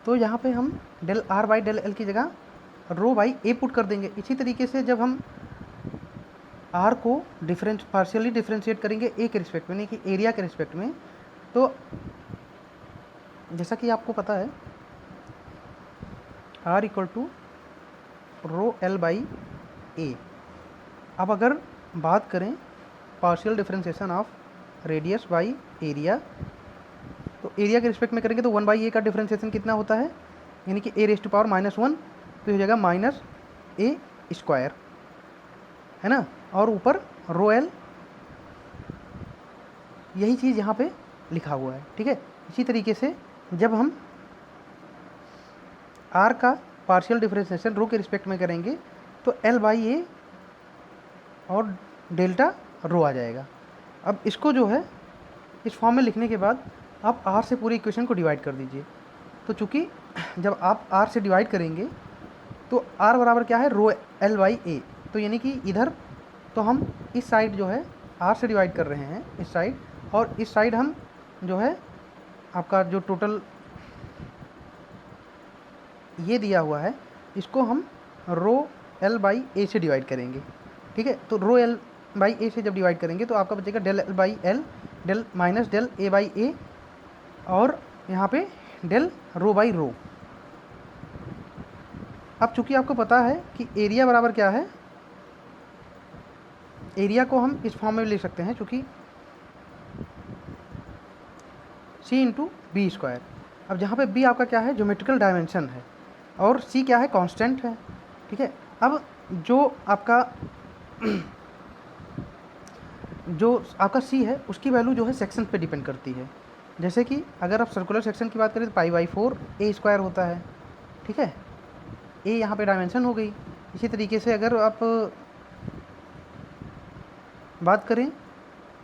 तो यहाँ पे हम del R by del L की जगह रो बाई ए पुट कर देंगे। इसी तरीके से जब हम आर को पार्शियली डिफ्रेंशिएट करेंगे ए के रिस्पेक्ट में, यानी कि एरिया के रिस्पेक्ट में। तो जैसा कि आपको पता है R equal to rho L by A. अब अगर बात करें partial differentiation of radius by area, तो एरिया के रिस्पेक्ट में करेंगे तो 1/a का डिफ्रेंशिएशन कितना होता है, यानी कि a रेज़ टू पावर -1, तो हो जाएगा -a², है ना। और ऊपर रो एल, यही चीज़ यहाँ पे लिखा हुआ है, ठीक है। इसी तरीके से जब हम r का पार्शियल डिफ्रेंशिएशन रो के रिस्पेक्ट में करेंगे तो l/a और डेल्टा रो आ जाएगा। अब इसको जो है इस फॉर्म में लिखने के बाद आप r से पूरी इक्वेशन को डिवाइड कर दीजिए। तो चूँकि जब आप r से डिवाइड करेंगे तो r बराबर क्या है, रो l/a। तो यानी कि इधर तो हम इस साइड जो है r से डिवाइड कर रहे हैं इस साइड, और इस साइड हम जो है आपका जो टोटल ये दिया हुआ है इसको हम रो l/a से डिवाइड करेंगे, ठीक है। तो रो l/a से जब डिवाइड करेंगे तो आपका बचेगा del l/l, del minus del a/a, और यहाँ पे डेल रो बाई रो। अब चूंकि आपको पता है कि एरिया बराबर क्या है, एरिया को हम इस फॉर्म में ले सकते हैं, चूँकि c इंटू बी स्क्वायर। अब जहाँ पे b आपका क्या है, ज्योमेट्रिकल डायमेंशन है, और c क्या है, कांस्टेंट है, ठीक है। अब जो आपका c है उसकी वैल्यू जो है सेक्शन पे डिपेंड करती है। जैसे कि अगर आप सर्कुलर सेक्शन की बात करें तो π/4 a² होता है, ठीक है। a यहाँ पे डायमेंशन हो गई। इसी तरीके से अगर आप बात करें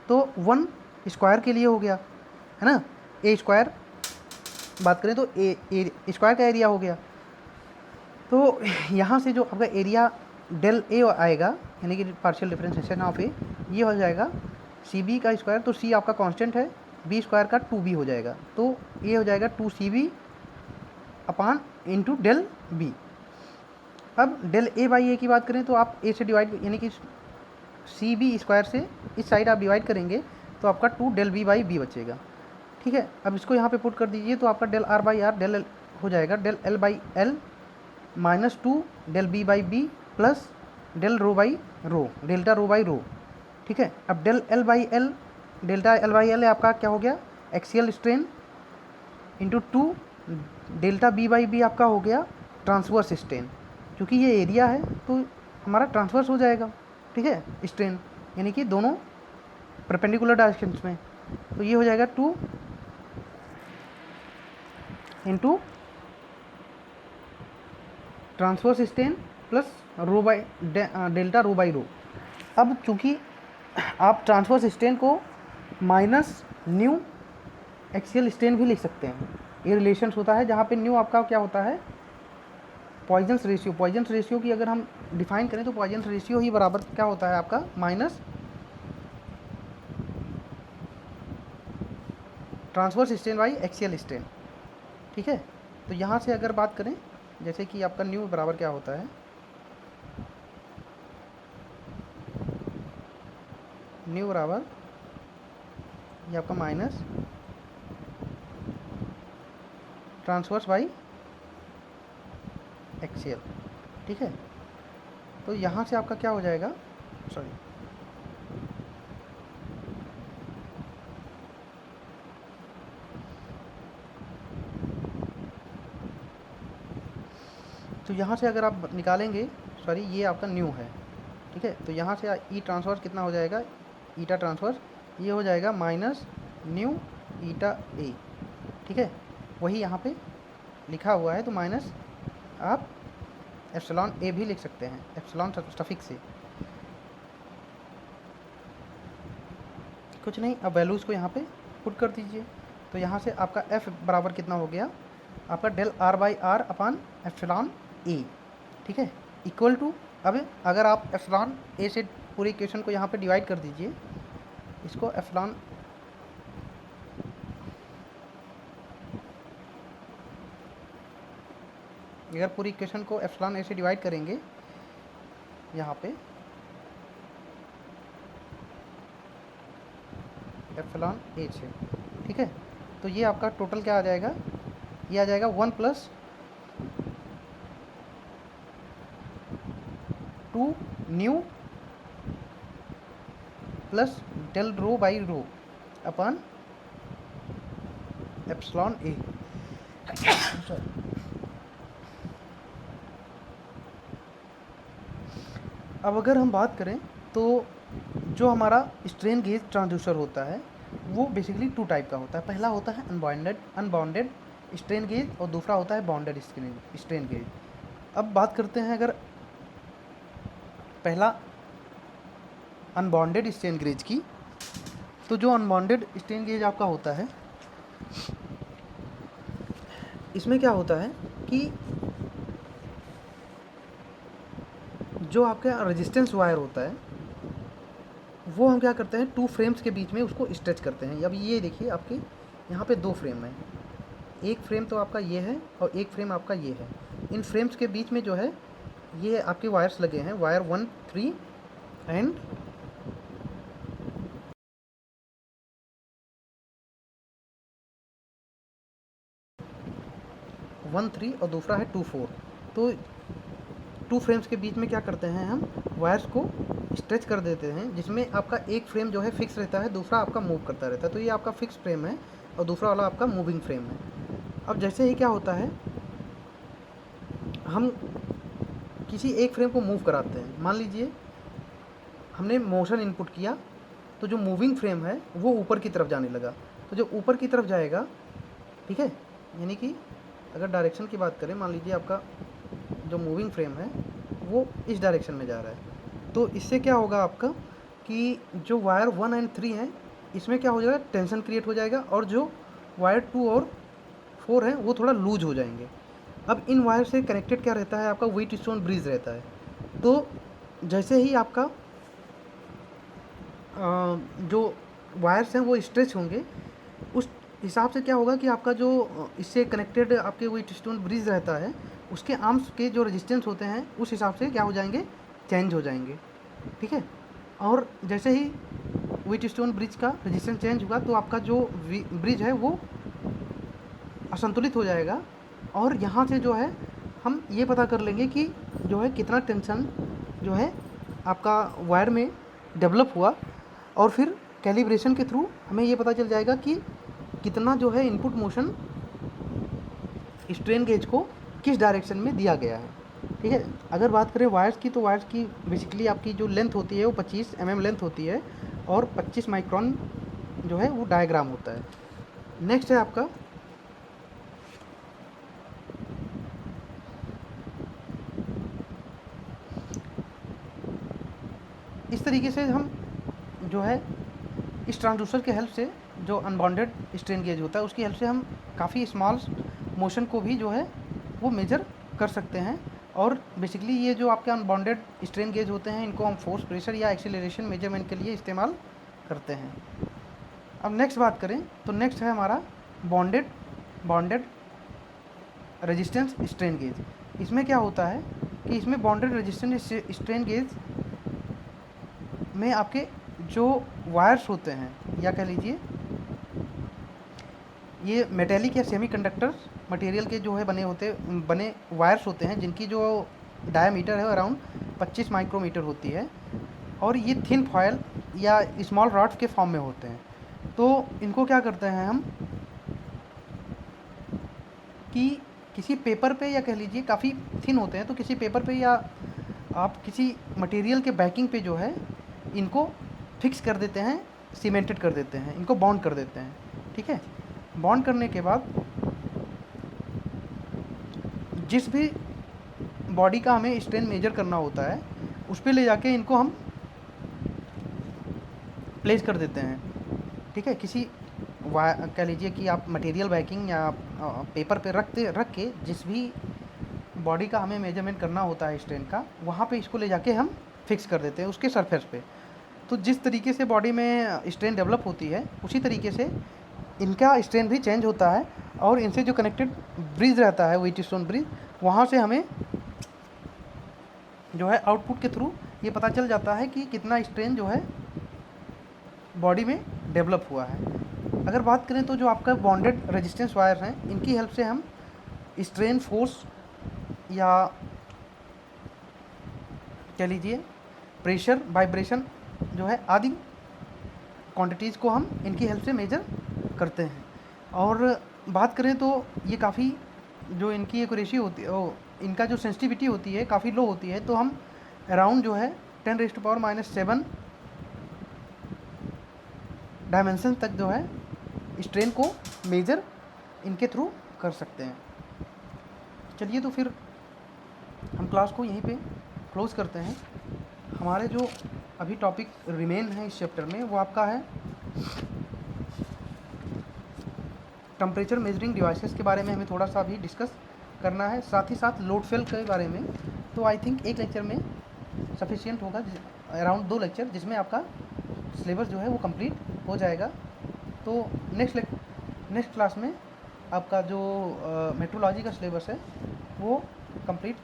तो 1 स्क्वायर के लिए हो गया, है ना, a² बात करें तो a स्क्वायर का एरिया हो गया। तो यहाँ से जो आपका एरिया डेल a आएगा, यानी कि पार्शियल डिफरेंशिएशन ऑफ a, ये हो जाएगा cb का स्क्वायर। तो c आपका कांस्टेंट है, b स्क्वायर का 2b हो जाएगा, तो ये हो जाएगा 2cb अपान इंटू डेल b। अब डेल a/a की बात करें तो आप a से डिवाइड, यानी कि cb स्क्वायर से इस साइड आप डिवाइड करेंगे तो आपका 2 डेल b/b बचेगा, ठीक है। अब इसको यहाँ पे पुट कर दीजिए तो आपका डेल r/r डेल हो जाएगा del l/l -2 del b/b plus del rho by rho, delta rho by rho, ठीक है। अब डेल l/l, डेल्टा l/l आपका क्या हो गया, axial strain into 2 delta b/b आपका हो गया ट्रांसवर्स स्ट्रेन। क्योंकि ये एरिया है तो हमारा ट्रांसवर्स हो जाएगा, ठीक है, स्ट्रेन, यानी कि दोनों परपेंडिकुलर डायरेक्शंस में। तो ये हो जाएगा 2 into transverse strain plus row by delta rho by रो। अब चूँकि आप ट्रांसवर्स स्ट्रेन को माइनस न्यू एक्सियल स्ट्रेन भी लिख सकते हैं, ये रिलेशंस होता है, जहाँ पे न्यू आपका क्या होता है, पॉइजन्स रेशियो। पॉइजन्स रेशियो की अगर हम डिफाइन करें तो पॉइजन्स रेशियो ही बराबर क्या होता है आपका, minus transverse strain by axial strain, ठीक है। तो यहाँ से अगर बात करें, जैसे कि आपका न्यू बराबर क्या होता है, न्यू बराबर ये आपका माइनस ट्रांसवर्स बाई एक्सियल, ठीक है। तो यहाँ से आपका क्या हो जाएगा, सॉरी, तो यहाँ से अगर आप निकालेंगे, सॉरी ये आपका न्यू है, ठीक है। तो यहाँ से ई ट्रांसवर्स कितना हो जाएगा, ईटा ट्रांसवर्स, ये हो जाएगा माइनस न्यू ईटा ए, ठीक है। वही यहाँ पे लिखा हुआ है, तो माइनस आप एप्सिलॉन ए भी लिख सकते हैं, एप्सिलॉन सफिक्स से, कुछ नहीं। अब वैल्यूज़ को यहाँ पे पुट कर दीजिए। तो यहाँ से आपका f बराबर कितना हो गया, आपका डेल r/r अपान एप्सिलॉन ए, ठीक है, इक्वल टू, अब अगर आप एप्सिलॉन ए से पूरी इक्वेशन को यहाँ पे डिवाइड कर दीजिए, इसको एप्सिलॉन अगर पूरी इक्वेशन को एप्सिलॉन ए से डिवाइड करेंगे यहाँ पे, एप्सिलॉन एच है। ठीक है, तो ये आपका टोटल क्या आ जाएगा, ये आ जाएगा 1 + 2 nu plus del rho by rho upon epsilon A. अब अगर हम बात करें तो जो हमारा स्ट्रेन गेज ट्रांसड्यूसर होता है वो बेसिकली 2 टाइप का होता है। पहला होता है अनबाउंडेड स्ट्रेन गेज और दूसरा होता है बाउंडेड स्ट्रेन गेज। अब बात करते हैं अगर पहला अनबाउंडेड स्ट्रेन गेज की, तो जो अनबाउंडेड स्ट्रेन गेज आपका होता है इसमें क्या होता है कि जो आपका रेजिस्टेंस वायर होता है वो हम क्या करते हैं 2 फ्रेम्स के बीच में उसको स्ट्रेच करते हैं। अब ये देखिए आपके यहाँ पे 2 फ्रेम हैं, एक फ्रेम तो आपका ये है और एक फ्रेम आपका ये है। इन फ्रेम्स के बीच में जो है ये आपके वायर्स लगे हैं, वायर 1, 3 एंड 1, 3 और दूसरा है 2, 4। तो 2 फ्रेम्स के बीच में क्या करते हैं हम वायर्स को स्ट्रेच कर देते हैं, जिसमें आपका एक फ्रेम जो है फिक्स रहता है, दूसरा आपका मूव करता रहता है। तो ये आपका फिक्स फ्रेम है और दूसरा वाला आपका मूविंग फ्रेम है। अब जैसे ही क्या होता है हम किसी एक फ्रेम को मूव कराते हैं, मान लीजिए हमने मोशन इनपुट किया तो जो मूविंग फ्रेम है वो ऊपर की तरफ जाने लगा, तो जो ऊपर की तरफ जाएगा, ठीक है, यानी कि अगर डायरेक्शन की बात करें, मान लीजिए आपका जो मूविंग फ्रेम है वो इस डायरेक्शन में जा रहा है, तो इससे क्या होगा आपका कि जो वायर 1 एंड 3 हैं इसमें क्या हो जाएगा, टेंशन क्रिएट हो जाएगा, और जो वायर 2 और 4 हैं वो थोड़ा लूज हो जाएंगे। अब इन वायर से कनेक्टेड क्या रहता है आपका व्हीट स्टोन ब्रिज रहता है। तो जैसे ही आपका जो वायर्स हैं वो स्ट्रेच होंगे, उस हिसाब से क्या होगा कि आपका जो इससे कनेक्टेड आपके व्हीट स्टोन ब्रिज रहता है उसके आर्म्स के जो रेजिस्टेंस होते हैं उस हिसाब से क्या हो जाएंगे, चेंज हो जाएंगे। ठीक है, और जैसे ही व्हीट स्टोन ब्रिज का रेजिस्टेंस चेंज होगा तो आपका जो ब्रिज है वो असंतुलित हो जाएगा, और यहाँ से जो है हम ये पता कर लेंगे कि जो है कितना टेंशन जो है आपका वायर में डेवलप हुआ, और फिर कैलिब्रेशन के थ्रू हमें ये पता चल जाएगा कि कितना जो है इनपुट मोशन स्ट्रेन गेज को किस डायरेक्शन में दिया गया है। ठीक है, अगर बात करें वायर्स की, तो वायर्स की बेसिकली आपकी जो लेंथ होती है वो 25 mm लेंथ होती है और 25 माइक्रोन जो है वो डायग्राम होता है। नेक्स्ट है आपका इस तरीके से हम जो है इस ट्रांसड्यूसर के हेल्प से, जो अनबाउंडेड स्ट्रेन गेज होता है उसकी हेल्प से हम काफ़ी स्मॉल मोशन को भी जो है वो मेजर कर सकते हैं। और बेसिकली ये जो आपके अनबाउंडेड स्ट्रेन गेज होते हैं इनको हम फोर्स, प्रेशर या एक्सीलरेशन मेजरमेंट के लिए इस्तेमाल करते हैं। अब नेक्स्ट बात करें तो नेक्स्ट है हमारा बॉन्डेड रेजिस्टेंस स्ट्रेन गेज। इसमें क्या होता है कि इसमें बॉन्डेड रेजिस्टेंस स्ट्रेन गेज में आपके जो वायर्स होते हैं, या कह लीजिए ये मेटेलिक या सेमीकंडक्टर मटेरियल के जो है बने वायर्स होते हैं, जिनकी जो डायामीटर है अराउंड 25 माइक्रोमीटर होती है, और ये थिन फॉयल या स्मॉल रॉड्स के फॉर्म में होते हैं। तो इनको क्या करते हैं हम कि किसी पेपर पे, या कह लीजिए काफ़ी थिन होते हैं, तो किसी पेपर पे या आप किसी मटेरियल के बैकिंग पे जो है इनको फिक्स कर देते हैं, सीमेंटेड कर देते हैं, इनको बॉन्ड कर देते हैं। ठीक है, बॉन्ड करने के बाद जिस भी बॉडी का हमें स्ट्रेन मेजर करना होता है उस पर ले जाके इनको हम प्लेस कर देते हैं। ठीक है, किसी कह लीजिए कि आप मटेरियल बैकिंग या पेपर पे रख के जिस भी बॉडी का हमें मेजरमेंट करना होता है स्ट्रेन का, वहाँ पे इसको ले जाके हम फिक्स कर देते हैं उसके सरफेस पे। तो जिस तरीके से बॉडी में स्ट्रेन डेवलप होती है उसी तरीके से इनका स्ट्रेन भी चेंज होता है, और इनसे जो कनेक्टेड ब्रिज रहता है व्हीट स्टोन ब्रिज, वहाँ से हमें जो है आउटपुट के थ्रू ये पता चल जाता है कि कितना स्ट्रेन जो है बॉडी में डेवलप हुआ है। अगर बात करें तो जो आपका बॉन्डेड रेजिस्टेंस वायर हैं, इनकी हेल्प से हम स्ट्रेन फोर्स या कह लीजिए प्रेशर, वाइब्रेशन जो है आदि क्वांटिटीज़ को हम इनकी हेल्प से मेजर करते हैं। और बात करें तो ये काफ़ी जो इनकी एक्यूरेसी होती है, इनका जो सेंसिटिविटी होती है काफ़ी लो होती है, तो हम अराउंड जो है 10⁻⁷ डायमेंशन तक जो है स्ट्रेन को मेजर इनके थ्रू कर सकते हैं। चलिए तो फिर हम क्लास को यहीं पे क्लोज़ करते हैं। हमारे जो अभी टॉपिक रिमेन है इस चैप्टर में वो आपका है टेम्परेचर मेजरिंग डिवाइसेस के बारे में हमें थोड़ा सा अभी डिस्कस करना है, साथ ही साथ लोड फेल के बारे में। तो आई थिंक एक लेक्चर में सफिशिएंट होगा, अराउंड 2 लेक्चर, जिसमें आपका सिलेबस जो है वो कंप्लीट हो जाएगा। तो नेक्स्ट क्लास में आपका जो मेट्रोलॉजी का सिलेबस है वो कंप्लीट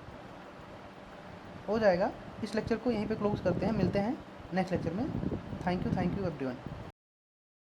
हो जाएगा। इस लेक्चर को यहीं पे क्लोज करते हैं, मिलते हैं नेक्स्ट लेक्चर में। Thank you everyone.